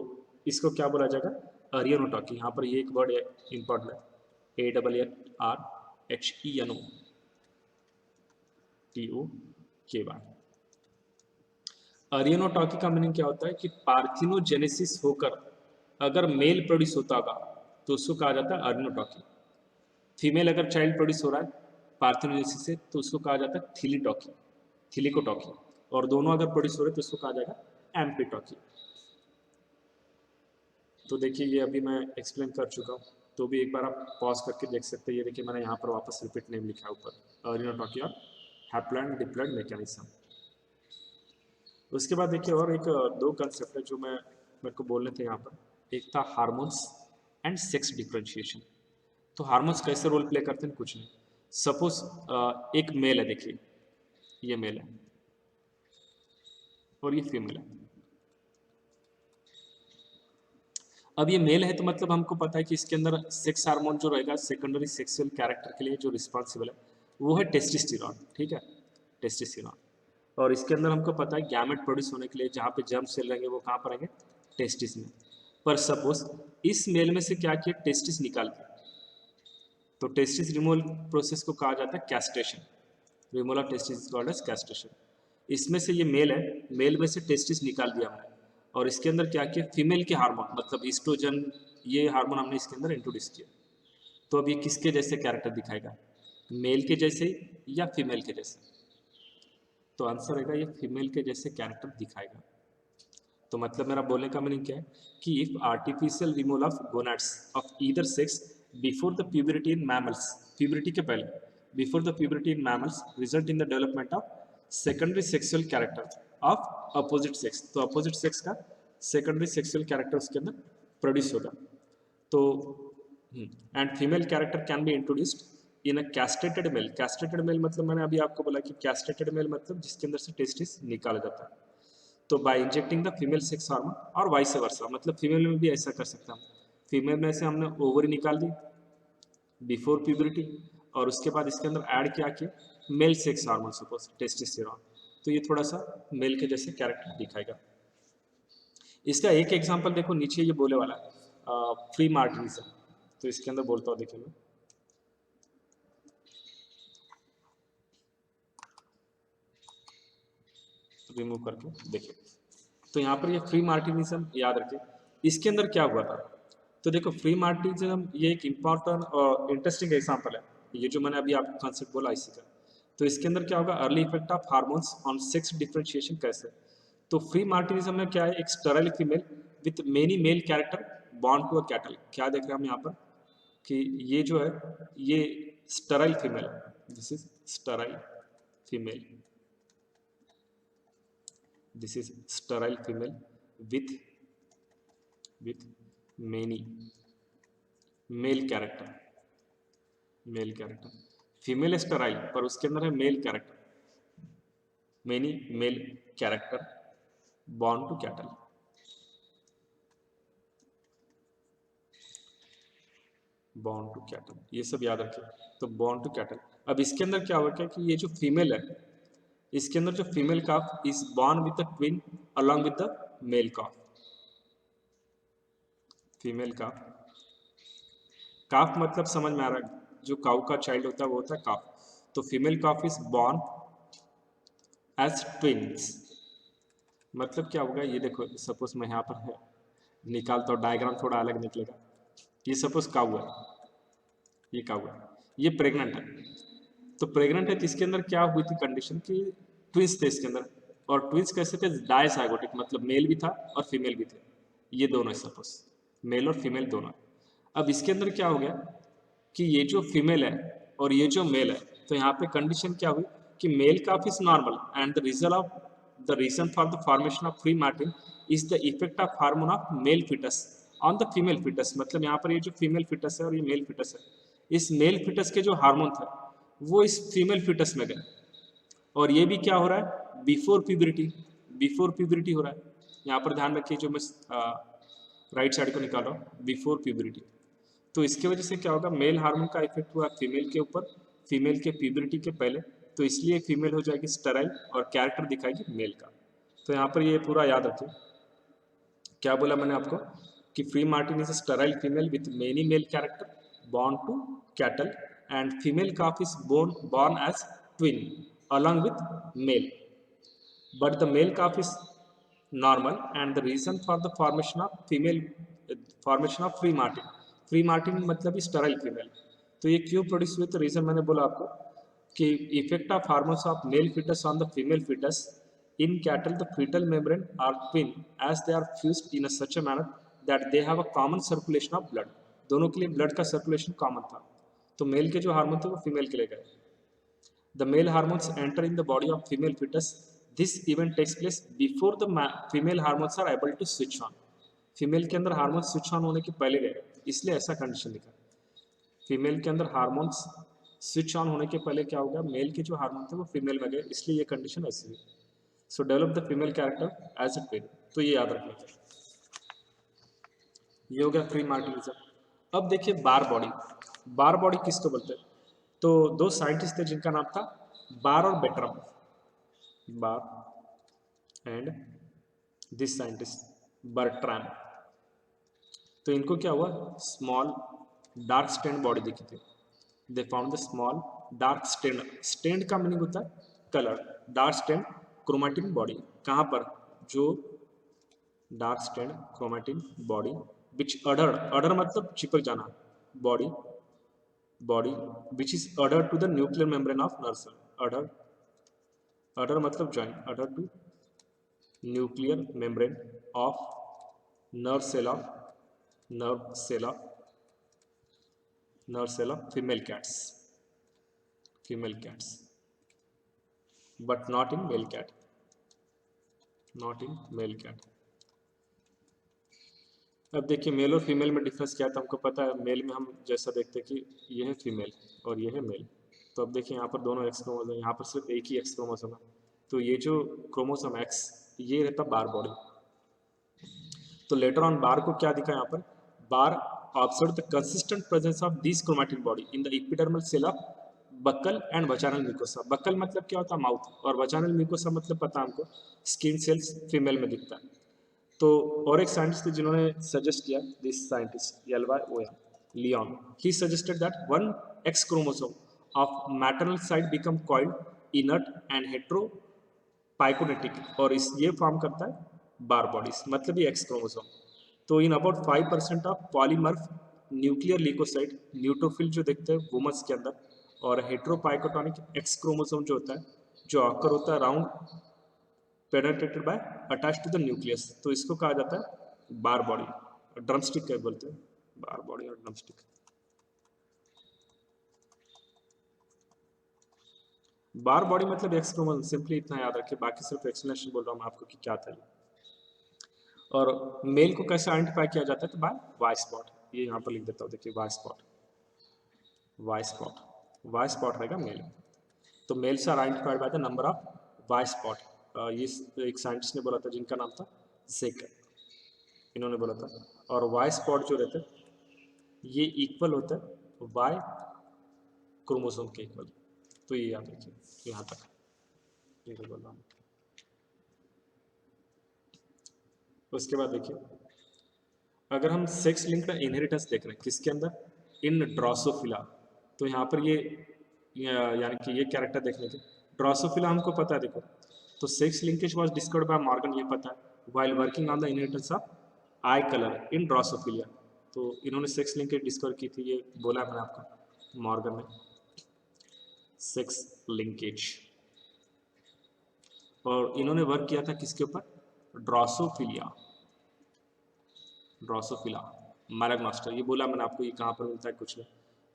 इसको क्या बोला जाएगा, अरियनोटॉकी। यहाँ पर ये एक वर्ड इंपॉर्टेंट है, ARRHENOTOKY। अरियनोटॉकी का मीनिंग क्या होता है कि पार्थिनोजेनेसिस होकर अगर मेल प्रोड्यूस होता होगा तो उसको कहा जाता है अरियनोटॉकी। फीमेल अगर चाइल्ड प्रोड्यूस हो रहा है पार्थिनोजेनेसिस से तो उसको कहा जाता है थिलिकोटॉकी, और दोनों अगर प्रोड्यूस हो रहे तो उसको कहा जाएगा एम्प्लीटॉकी। तो देखिए, ये अभी मैं एक्सप्लेन कर चुका हूँ, तो भी एक बार आप पॉज करके देख सकते हैं। ये देखिए, मैंने यहाँ पर वापस रिपीट नेम लिखा है ऊपर, अरियनोटॉकी और हैप्लॉइड डिप्लॉइड मैकेनिज्म। उसके बाद देखिए, और एक दो कंसेप्ट है जो मेरे को बोलने थे यहाँ पर। एक था हार्मोन्स एंड सेक्स डिफ्रेंशिएशन। तो हार्मोन्स कैसे रोल प्ले करते हैं, कुछ नहीं। सपोज एक मेल है, देखिए ये मेल है और ये फीमेल है। अब ये मेल है तो मतलब हमको पता है कि इसके अंदर सेक्स हार्मोन जो रहेगा सेकेंडरी सेक्सुअल कैरेक्टर के लिए जो रिस्पॉन्सिबल है वो है टेस्टोस्टेरोन, ठीक है, टेस्टोस्टेरोन। और इसके अंदर हमको पता है गैमेट प्रोड्यूस होने के लिए जहाँ पे जर्म सेल रहेंगे वो कहाँ पर आएंगे, टेस्टिस में। पर सपोज इस मेल में से क्या किया, टेस्टिस निकाल दिया, तो टेस्टिस रिमूवल प्रोसेस को कहा जाता है castration. Removal of testis is called as castration. इसमें से ये मेल है, मेल में से टेस्टिस निकाल दिया हमने और इसके अंदर क्या किया, फीमेल के हार्मोन मतलब ईस्ट्रोजन, ये हार्मोन हमने इसके अंदर इंट्रोड्यूस किया। तो अब ये किसके जैसे कैरेक्टर दिखाएगा, मेल के जैसे या फीमेल के जैसे? तो आंसर रहेगा ये फीमेल के जैसे कैरेक्टर दिखाएगा। तो मतलब मेरा बोलने का मीनिंग क्या है कि if artificial removal of gonads of either sex before the puberty in mammals, puberty के पहले, before the puberty in mammals result in the development of secondary sexual character of opposite sex, तो opposite sex का secondary sexual character उसके अंदर produce होगा। तो and female character can be introduced in a castrated male. Castrated male मतलब मैंने अभी आपको बोला कि कैस्ट्रेटेड मेल मतलब जिसके अंदर से टेस्टिस निकाला जाता है। तो by injecting the female sex hormone और वाइस वर्सा, मतलब फीमेल में भी ऐसा कर सकता हूँ। फीमेल में से हमने ओवरी निकाल दी बिफोर प्यूबरिटी और उसके बाद इसके अंदर ऐड किया कि male sex hormone suppose testosterone, तो ये थोड़ा सा मेल के जैसे कैरेक्टर दिखाएगा। इसका एक एग्जांपल देखो नीचे ये बोले वाला फ्री मार्टिनिज्म, तो इसके अंदर बोलता हूँ देखिए मैं, रिमूव करके देखिए। तो यहाँ पर ये फ्री मार्टिनिज्म याद रखिए, इसके अंदर क्या हुआ था। तो देखो फ्री मार्टिनिज्म ये एक इम्पॉर्टेंट और इंटरेस्टिंग एग्जांपल है, ये जो मैंने अभी आपको कॉन्सेप्ट बोला इसी का। तो इसके अंदर क्या होगा, early effect of hormones on sex differentiation कैसे। तो फ्री मार्टिनिज्म में क्या है, एक sterile female with many male character bond to a cattle. क्या देख रहे हैं हम यहाँ पर कि ये जो है ये स्टेराइल फीमेल है, this is sterile female, this is sterile female with many male character, male character. Female sterile पर उसके अंदर है male character, many male character born to cattle. Born to cattle ये सब याद रखिए, तो बॉर्न टू कैटल। अब इसके अंदर क्या होगा कि ये जो फीमेल है, इसके अंदर जो female calf is born with the twin along with the male calf. Female calf, calf मतलब समझ में आ रहा है, जो काउ का चाइल्ड होता है वो होता है काफ। तो female calf is born as twins. मतलब क्या होगा, ये देखो सपोज मैं यहाँ पर है निकालता हूँ, डायग्राम थोड़ा अलग निकलेगा। ये सपोज काउ है, ये काउ है, ये प्रेग्नेंट है। तो प्रेग्नेंट है तो इसके अंदर क्या हुई थी कंडीशन कि ट्विंस थे इसके अंदर, और ट्विंस कैसे थे, डायसाइगोटिक, मतलब मेल भी था और फीमेल भी थे, ये दोनों है सपोज, मेल और फीमेल दोनों। अब इसके अंदर क्या हो गया कि ये जो फीमेल है और ये जो मेल है, तो यहाँ पे कंडीशन क्या हुई कि male calf is normal and the reason for the formation of free martin is the effect of hormone of male fetus on the female fetus. मतलब यहाँ पर ये जो फीमेल फिटस है और ये मेल फिटस है, इस मेल फिटस के जो हार्मोन था वो इस फीमेल फिटस में गए, और ये भी क्या हो रहा है, बिफोर प्यूबरिटी, बिफोर प्यूबरिटी हो रहा है। यहाँ पर ध्यान रखिए जो मैं राइट साइड को निकाल रहा हूँ, बिफोर प्यूबरिटी। तो इसकी वजह से क्या होगा, मेल हार्मोन का इफेक्ट हुआ फीमेल के ऊपर, फीमेल के प्यूबरिटी के पहले, तो इसलिए फीमेल हो जाएगी स्टेराइल और कैरेक्टर दिखाएगी मेल का। तो यहाँ पर ये पूरा याद रखिए, क्या बोला मैंने आपको कि free martin is sterile female with many male character born to cattle and female calf is born as twin along with male, but the male calf is normal and the reason for the formation of free martin मतलब sterile female. तो ये क्यों produce हुए, तो reason मैंने बोला आपको कि effect of hormones of male fetus on the female fetus in cattle the fetal membrane are twin as they are fused in such a manner that they have a common circulation of blood. दोनों के लिए blood का circulation common था, तो mail के जो hormone थे वो फीमेल के लिए गए। The male hormones enter in the body of female fetus. This event takes place before the female hormones are able to switch on. Female के अंदर हार्मोन्स स्विच ऑन होने के पहले गए, इसलिए ऐसा कंडीशन लिखा। फीमेल के अंदर हार्मोन्स स्विच ऑन होने के पहले क्या होगा, मेल के जो हार्मोन थे वो फीमेल में गए, इसलिए ये कंडीशन ऐसी हुई। So develop the female character as a twin, तो ये याद रखना। ये हो गया फ्री मार्टिनिज्म। अब देखिए बार बॉडी। बार बॉडी किसको बोलते हैं? तो दो साइंटिस्ट थे जिनका नाम था बार और बेट्रम। बार एंड दिस साइंटिस्ट बर्ट्रैम। तो इनको क्या हुआ, स्मॉल डार्क स्टेन बॉडी दिखी थी। They found the small dark stain. Stain का मीनिंग होता है colour. Dark stain chromatin body. कहाँ पर? जो dark stain chromatin body which adhere, adhere मतलब चिपक जाना, body body which is adhere to the nuclear membrane of nerve cell. Adhere, adhere मतलब join, adhere to nuclear membrane of nerve cell of nerve cell of nerve cell of female cats but not in male cat, not in male cat। अब देखिए mail और female में difference क्या है, तो हमको पता है मेल में हम जैसा देखते हैं कि ये है फीमेल और ये है मेल। तो अब देखिए यहाँ पर दोनों एक्स क्रोमोसोम, यहाँ पर सिर्फ एक ही एक्स क्रोमोसोम है। तो ये जो क्रोमोसोम एक्स, ये रहता बार बॉडी। तो लेटर ऑन बार को क्या दिखा यहाँ पर, Barr observed the consistent presence of this chromatin body in the epidermal cell of buccal and vaginal mucosa. Buccal मतलब क्या होता है, माउथ, और वजाइनल म्यूकोसा मतलब पता है हमको, स्किन सेल्स फीमेल में दिखता है। तो और एक साइंटिस्ट थे जिन्होंने सजेस्ट किया, this scientist LYOM, Lyon, he suggested that one X chromosome of maternal side become coiled inert and heteropyknotic, और इस ये फॉर्म करता है बार बॉडीज, मतलब ये एक्स क्रोमोसोम। तो in about 5% of polymorph nuclear leucocyte, neutrophil जो देखते हैं वुमन्स के अंदर, और हेट्रोपाइकोटोनिक एक्स क्रोमोसोम जो होता है, जो ऑकर होता है round penetrated by attach to the nucleus. तो इसको कहा जाता है बार बॉडी, ड्रमस्टिक क्या बोलते हैं, बार बॉडी और ड्रमस्टिक। बार बॉडी मतलब एक्स क्रोमोसोम, सिंपली इतना याद रखिए, बाकी सिर्फ एक्सप्लेनेशन बोल रहा हूँ मैं आपको कि क्या था ये। और मेल को कैसे आइडेंटिफाई किया जाता है, तो बाय वाई स्पॉट। ये यहाँ पर लिख देता हूँ, देखिए Y spot, Y spot, Y spot रहेगा मेल। तो मेल से are identified by the number of Y spot. ये एक साइंटिस्ट ने बोला था जिनका नाम था जेकर, इन्होंने बोला था। और वाई स्पॉट जो रहते हैं ये इक्वल होता है वाई क्रोमोसोम के इक्वल। तो ये याद रखिए यहाँ तक, ये बोल रहा हूँ। उसके बाद देखिए, अगर हम सेक्स लिंक्ड इनहेरिटेंस देख रहे हैं किसके अंदर, इन ड्रोसोफिला। तो यहाँ पर ये यानी कि ये कैरेक्टर देखने के, ड्रोसोफिला हमको पता है, देखो तो sex linkage was discovered by Morgan, ये पता है, while working on the inheritance of eye colour in drosophila. तो इन्होंने सेक्स लिंकेज डिस्कवर की थी, ये बोला मैंने आपको, मॉर्गन ने, सेक्स लिंकेज। और इन्होंने वर्क किया था किसके ऊपर, ड्रोसोफिलिया, ड्रोसोफिला मैलाग्नोस्टर, ये बोला मैंने आपको, ये कहाँ पर मिलता है कुछ नहीं।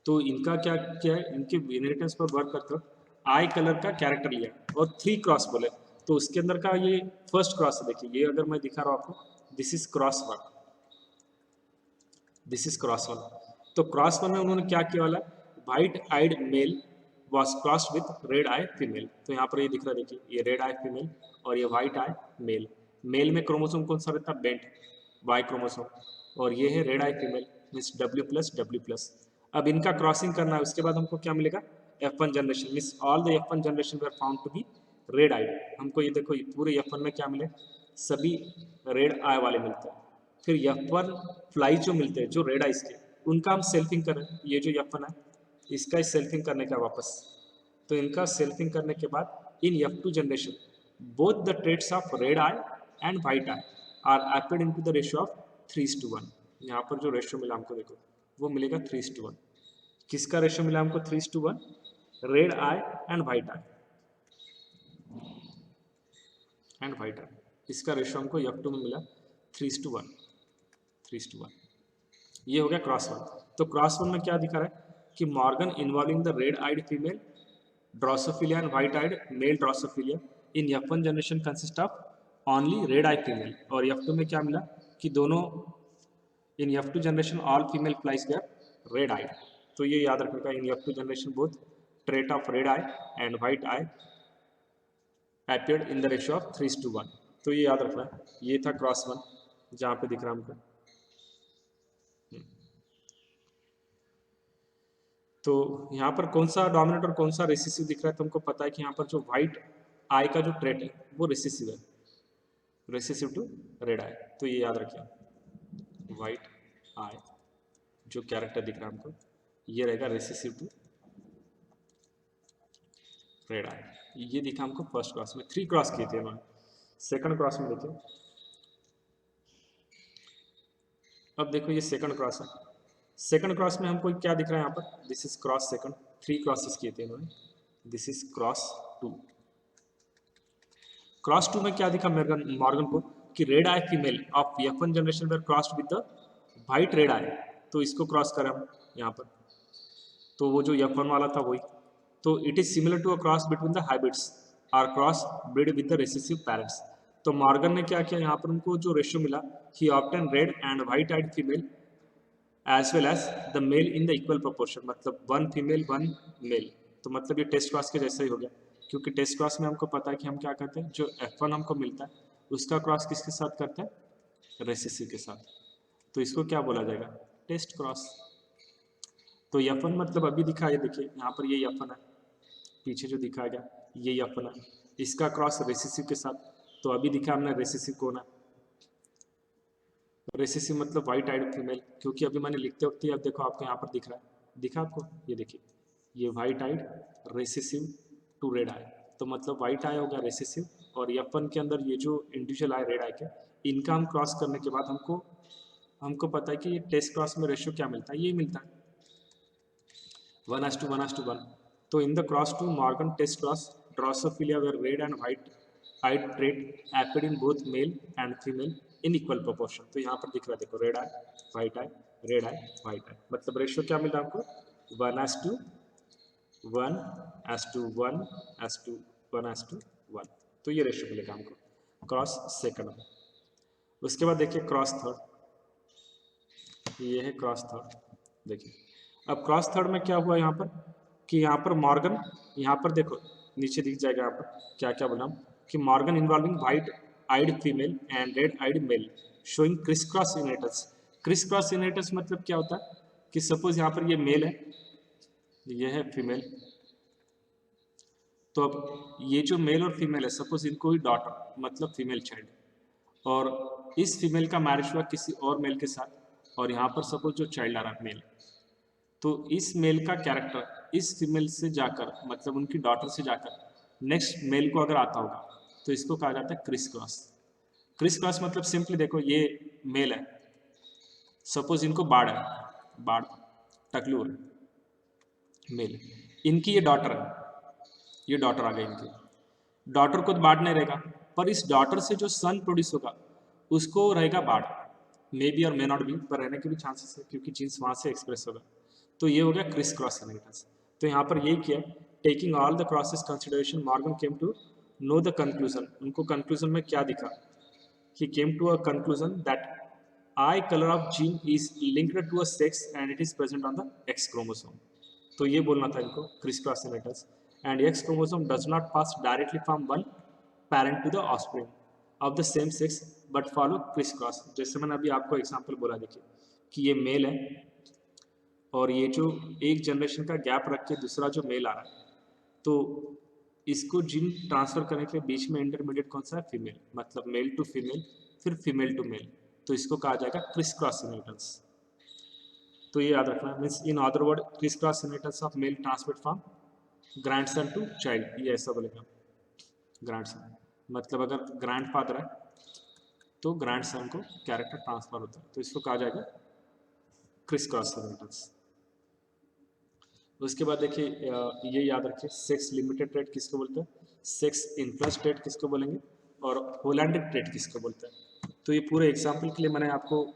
तो इनका क्या क्या है, इनके इनहेरिटेंस पर वर्क करते वक्त आई कलर का कैरेक्टर लिया और 3 क्रॉस बोले। तो उसके अंदर का ये फर्स्ट क्रॉस है, देखिए ये अगर मैं दिखा रहा हूँ आपको, this is cross 1, this is cross 1। तो क्रॉस 1 में उन्होंने क्या किया वाला, white eyed male was crossed with red eye female. तो यहाँ पर ये दिख रहा है, देखिए ये रेड आई फीमेल और ये व्हाइट आई मेल। मेल में क्रोमोसोम कौन सा रहता है, बेंट वाई क्रोमोसोम, और ये है red eye female means W+W+। अब इनका क्रॉसिंग करना है, उसके बाद हमको क्या मिलेगा, F1 generation means all the F1 generation were found to be red eye. हमको ये देखो, ये पूरे F1 में क्या मिले, सभी रेड आई वाले मिलते हैं। फिर F1 फ्लाई जो मिलते हैं, जो रेड आइज के, उनका हम सेल्फिंग करें, ये जो F1 है इसका सेल्फिंग करने का वापस। तो इनका सेल्फिंग करने के बाद in F2 generation both the traits of red eye and white eye are appeared into the ratio of 3:1। यहाँ पर जो रेशियो मिला हमको, देखो वो मिलेगा 3:1। किसका रेशियो मिला हमको, 3:1, red eye and white eye, and white eye, इसका रेशियो हमको F2 में मिला 3:1, 3:1। ये हो गया क्रॉस 1। तो क्रॉस 1 में क्या दिखा रहा है कि Morgan involving the red eyed female drosophila and white eyed male drosophila in F1 generation consist of only red eye female. और F2 में क्या मिला कि दोनों in F2 generation all female flies were red eye. तो ये याद रखने का, in F2 generation both trait of red eye and white eye appeared in the ratio of 3:1। तो ये याद रखना है, ये था क्रॉस 1 जहाँ पे दिख रहा है हमको। तो यहाँ पर कौन सा डोमिनेंट और कौन सा रिसेसिव दिख रहा है, तुमको पता है कि यहाँ पर जो व्हाइट आई का जो ट्रेट है वो रिसेसिव है, रिसेसिव टू रेड आई। तो ये याद रखिए, व्हाइट आई जो कैरेक्टर दिख रहा है हमको ये रहेगा रिसेसिव टू रेड आई। ये दिखा हमको फर्स्ट क्रॉस में, 3 क्रॉस किए थे इन्होंने। सेकंड क्रॉस में देखिए, अब देखो ये सेकंड क्रॉस है। सेकंड क्रॉस में हमको क्या दिख रहा है यहाँ पर, this is cross second, 3 crosses किए थे इन्होंने, दिस इज क्रॉस 2। क्रॉस 2 में क्या दिखा मॉर्गन को कि red eye female of F1 generation were crossed with the white red eye, तो इसको क्रॉस करें हम यहाँ पर, तो वो जो F1 वाला था वही। तो it is similar to a cross between the hybrids are cross breed with the recessive parents. तो मॉर्गन ने क्या किया, यहाँ पर उनको जो रेशियो मिला, he obtain red and white eyed female as well as the male in the equal proportion, मतलब 1 फीमेल 1 मेल। तो मतलब ये टेस्ट क्रॉस के जैसा ही हो गया, क्योंकि टेस्ट क्रॉस में हमको पता है कि हम क्या करते हैं, जो F1 हमको मिलता है उसका क्रॉस किसके साथ करते हैं, रेसेसिव के साथ। तो इसको क्या बोला जाएगा, टेस्ट क्रॉस। तो F1 मतलब अभी दिखा, ये देखिए यहाँ पर ये F1 है, पीछे जो दिखाया गया ये F1 है, इसका क्रॉस रेसेसिव के साथ। तो अभी दिखा हमने रेसेसिव कौन है, रेसेसिव मतलब वाइट आइड फीमेल, क्योंकि अभी मैंने लिखते वक्त अब देखो आपको यहाँ पर दिख रहा है, दिखा आपको, ये देखिए ये white eyed recessive to red eye, तो मतलब वाइट आई होगा रेसेसिव, और F1 के अंदर ये जो इंडिविजुअल आई रेड आई के, इनका हम क्रॉस करने के बाद हमको हमको पता है कि ये टेस्ट क्रॉस में रेशियो क्या मिलता है, ये मिलता है 1:1:1। तो in the cross to Morgan test cross drosophila were red and white eyed trait appeared in both male and female in equal proportion। तो यहाँ पर दिख रहा है देखो, रेड आई व्हाइट आई, रेड आई व्हाइट आई, मतलब रेशियो क्या मिल रहा है हमको 1:1:1:1:1। तो ये रेशियो मिलेगा हमको क्रॉस सेकंड में। उसके बाद देखिए क्रॉस थर्ड, ये है क्रॉस थर्ड। देखिए अब क्रॉस थर्ड में क्या हुआ यहाँ पर, कि यहाँ पर मॉर्गन, यहाँ पर देखो नीचे दिख जाएगा यहाँ पर क्या क्या बोला कि Morgan involving white eyed female and red eyed male showing criss cross inheritance. Criss cross inheritance मतलब क्या होता है कि सपोज यहाँ पर ये मेल है, ये है फीमेल, तो अब ये जो मेल और फीमेल है, सपोज इनको ही डॉटर मतलब फीमेल चाइल्ड, और इस फीमेल का मैरिज हुआ किसी और मेल के साथ, और यहाँ पर सपोज जो चाइल्ड आ रहा है मेल, तो इस मेल का कैरेक्टर इस फीमेल से जाकर मतलब उनकी डॉटर से जाकर नेक्स्ट मेल को अगर आता होगा तो इसको कहा जाता है क्रिस क्रॉस। क्रिस क्रॉस मतलब सिंपली देखो ये मेल है, सपोज इनको बाढ़ है, बाढ़ टकलू है मेल, इनकी ये डॉटर है, ये डॉटर आ गई इनकी, डॉटर को तो बाढ़ नहीं रहेगा, पर इस डॉटर से जो सन प्रोड्यूस होगा उसको रहेगा बाढ़, मे बी और मे नॉट बी, पर रहने के भी चांसेस है क्योंकि जीन्स वहाँ से एक्सप्रेस होगा। तो ये हो गया क्रिस क्रॉस इनहेरिटेंस। तो यहाँ पर यही किया, taking all the crosses consideration Morgan came to know the conclusion. उनको कंक्लूजन में क्या दिखा, he came to a conclusion that eye color of gene is linked to a sex and it is present on the X chromosome। तो ये बोलना था इनको Chris cross inheritance, and X chromosome does not pass directly from one parent to the offspring of the same sex but follow criss cross। जैसे मैंने अभी आपको example बोला, देखिए कि ये मेल है और ये जो एक जनरेशन का गैप रख के दूसरा जो मेल आ रहा है, तो इसको जीन ट्रांसफर करने के लिए बीच में इंटरमीडिएट कौन सा है, फीमेल, मतलब मेल टू फीमेल फिर फीमेल टू मेल, तो इसको कहा जाएगा क्रिस क्रॉस इनहेरिटेंस। तो ये याद रखना, means in other word criss cross inheritance of male transmit from grandson to child, ये ऐसा बोलेगा ग्रैंडसन, मतलब अगर ग्रैंडफादर है तो ग्रैंडसन को कैरेक्टर ट्रांसफर होता है, तो इसको कहा जाएगा क्रिस क्रॉस इनहेरिटेंस। उसके बाद देखिए ये याद रखिए, सेक्स लिमिटेड ट्रेट किसको बोलते हैं, सेक्स इन्फ्लुएंस ट्रेट किसको बोलेंगे, और होलैंडिक ट्रेट किसको बोलते हैं। तो ये पूरे एग्जाम्पल के लिए मैंने आपको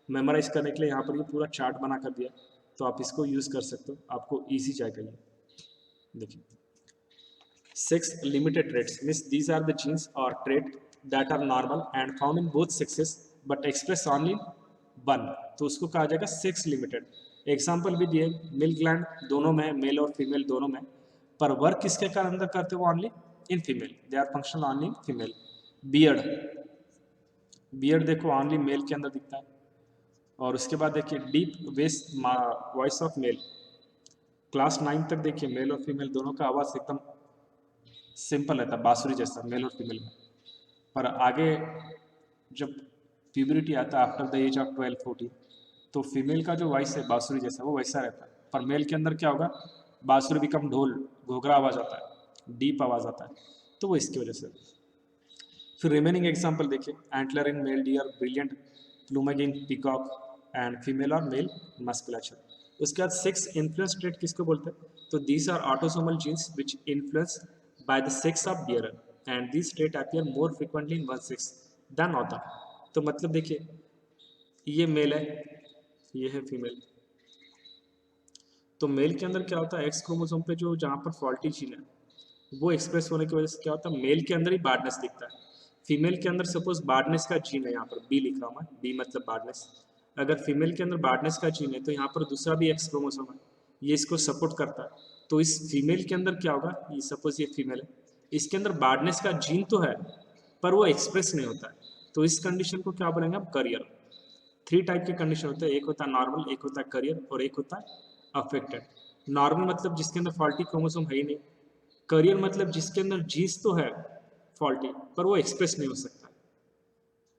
मेमोराइज करने के लिए यहाँ पर ये पूरा चार्ट बना कर दिया, तो आप इसको यूज़ कर सकते हो, आपको ईजी जाएगा ये। देखिए sex limited traits means these are the genes और trait that are normal and found in both sexes but express only one, तो उसको कहा जाएगा सेक्स लिमिटेड। एग्जाम्पल भी दिए, मिल्क ग्लैंड दोनों में, मेल और फीमेल दोनों में, पर वर्क किसके अंदर करते हो, only in female, they are functional only in female. Beard, beard देखो ओनली मेल के अंदर दिखता है। और उसके बाद देखिए deep west voice of male, class 9 तक देखिए मेल और फीमेल दोनों का आवाज़ एकदम सिंपल रहता है, बांसुरी जैसा, मेल और फीमेल में। पर आगे जब प्यूबरिटी आता है आफ्टर द एज ऑफ 12-14, तो फीमेल का जो वॉइस है बांसुरी जैसा वो वैसा रहता है, पर मेल के अंदर क्या होगा, बांसुरी बिकम ढोल, घोघरा आवाज़ आता है, डीप आवाज़ आता है, तो वो इसकी वजह से। फिर रिमेनिंग एग्जाम्पल देखिए, antler in male deer, brilliant plumage in peacock and female और मेल मस्कुलेचर। उसके बाद 6 इन्फ्लुएंस ट्रेट किसको बोलते हैं, तो these are autosomal genes which influence by the sex of bearer and this trait appear more frequently in one sex then other. तो मतलब देखिए, ये मेल है, ये है फीमेल। तो मेल के अंदर क्या होता है, एक्स क्रोमोसोम पे जो जहाँ पर फॉल्टी जीन है वो एक्सप्रेस होने की वजह से क्या होता है, मेल के अंदर ही बार्डनेस दिखता है। फीमेल के अंदर सपोज बार्डनेस का जीन है, यहाँ पर बी लिख रहा हूँ मैं, बी मतलब बार्डनेस। अगर फीमेल के अंदर बार्डनेस का जीन है तो यहाँ पर दूसरा भी एक्स क्रोमोसोम है, ये इसको सपोर्ट करता है। तो इस फीमेल के अंदर क्या होगा, ये सपोज ये फीमेल है, इसके अंदर बार्डनेस का जीन तो है पर वो एक्सप्रेस नहीं होता है, तो इस कंडीशन को क्या बोलेंगे हम, करियर। 3 टाइप के कंडीशन होते हैं, एक होता है नॉर्मल, एक होता है करियर और एक होता है अफेक्टेड। नॉर्मल मतलब जिसके अंदर फॉल्टी क्रोमोसोम है ही नहीं, करियर मतलब जिसके अंदर जीन्स तो है फॉल्टी पर वो एक्सप्रेस नहीं हो सकता,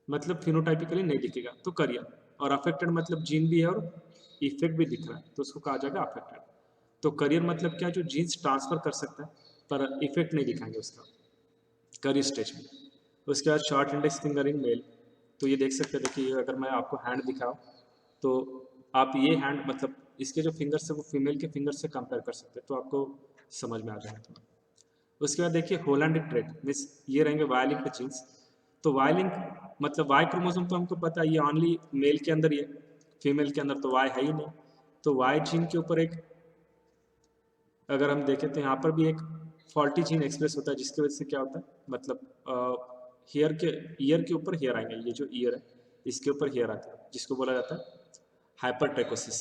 मतलब फिनोटाइपिकली नहीं दिखेगा, तो करियर। और अफेक्टेड मतलब जीन भी है और इफेक्ट भी दिख रहा है, तो उसको कहा जाएगा अफेक्टेड। तो करियर मतलब क्या, जो जीन्स ट्रांसफर कर सकता है पर इफेक्ट नहीं दिखाएंगे उसका करियर स्टेज में। उसके बाद short index finger in male, तो ये देख सकते हैं, देखिए अगर मैं आपको हैंड दिखाऊं तो आप ये हैंड मतलब इसके जो फिंगर्स है वो फीमेल के फिंगर से कंपेयर कर सकते हैं, तो आपको समझ में आ जाएगा थोड़ा। उसके बाद देखिए होलैंडिक ट्रेट मीन्स ये रहेंगे वाई लिंक जीन्स। तो वाई लिंक मतलब वाई क्रोमोसोम तो हमको पता है ये ओनली मेल के अंदर ही है, फीमेल के अंदर तो वाई है ही नहीं। तो वाई जीन के ऊपर एक अगर हम देखें तो यहाँ पर भी एक फॉल्टी जीन एक्सप्रेस होता है, जिसकी वजह से क्या होता है, मतलब हेयर के ईयर के ऊपर हेयर आएंगे, ये जो ईयर है इसके ऊपर हेयर आता है जिसको बोला जाता है हाइपरट्रेकोसिस।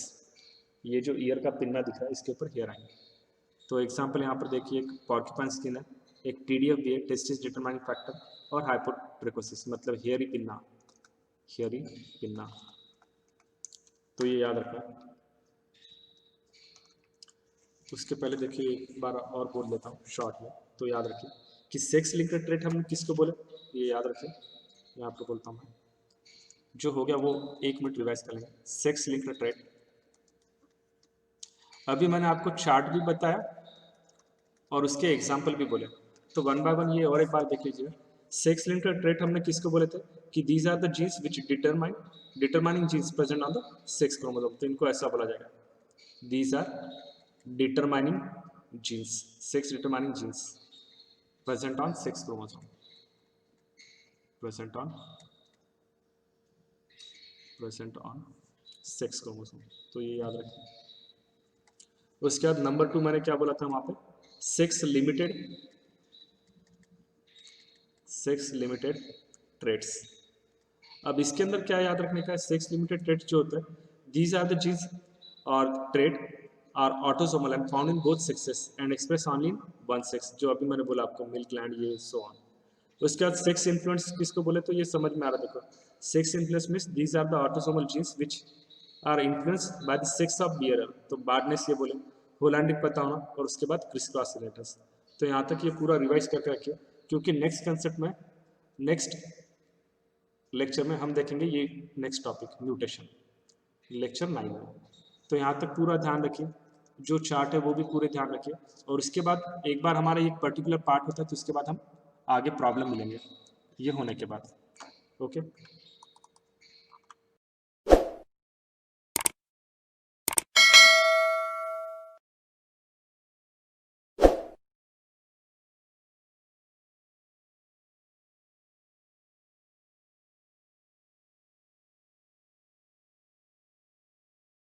ये जो ईयर का पिन्ना दिख रहा है इसके ऊपर हेयर आएंगे। तो एग्जाम्पल यहाँ पर देखिए, एक पॉर्क्यूपाइन स्किन है, एक TDF भी है, टेस्टिस डिटरमाइनिंग फैक्टर, और हाइपोट्रेकोसिस मतलब हेयरी पिन्ना, हेयरी पिन्ना। तो ये याद रखना। उसके पहले देखिए एक बार और बोल देता हूँ शॉर्ट में, तो याद रखिए कि सेक्स लिंक्ड ट्रेट हम किसको बोले, ये याद रखिए। मैं आपको बोलता हूँ, जो हो गया वो 1 मिनट रिवाइज कर लेंगे। सेक्स लिंक्ड ट्रेट, अभी मैंने आपको चार्ट भी बताया और उसके एग्जाम्पल भी बोले, तो वन बाय वन ये और एक बार देख लीजिए। सेक्स लिंक्ड ट्रेट हमने किसको बोले थे कि these are the genes which determining genes present on the sex chromosome, तो इनको ऐसा बोला जाएगा, these are determining genes, sex determining genes present on sex chromosome, present on sex chromosome, तो ये याद रखिए। उसके बाद नंबर 2 मैंने क्या बोला था वहां पे, सेक्स लिमिटेड ट्रेट्स। अब इसके अंदर क्या याद रखने का है, सेक्स लिमिटेड ट्रेट्स जो होता है, दीज आर द जीन्स और trait are autosomal and found in both sexes and express only in one sex, जो अभी मैंने बोला आपको, मिल्क ग्लैंड, ये सो ऑन। उसके बाद सेक्स इन्फ्लुएंस किसको बोले, तो ये समझ में आ रहा है, देखो sex influence means these are the autosomal genes which are influence by the sex of bearer, तो बार्डनेस ये बोले, होलैंडिक पता होना, और उसके बाद क्रिस क्रॉस सिनेटस। तो यहाँ तक ये पूरा रिवाइज करके रखिए, क्योंकि नेक्स्ट कंसेप्ट में, नेक्स्ट लेक्चर में हम देखेंगे ये नेक्स्ट टॉपिक म्यूटेशन, लेक्चर 9 में। तो यहाँ तक पूरा ध्यान रखिए, जो चार्ट है वो भी पूरे ध्यान रखिए, और उसके बाद एक बार हमारा एक पर्टिकुलर पार्ट होता है तो उसके बाद हम आगे प्रॉब्लम मिलेंगे ये होने के बाद। ओके।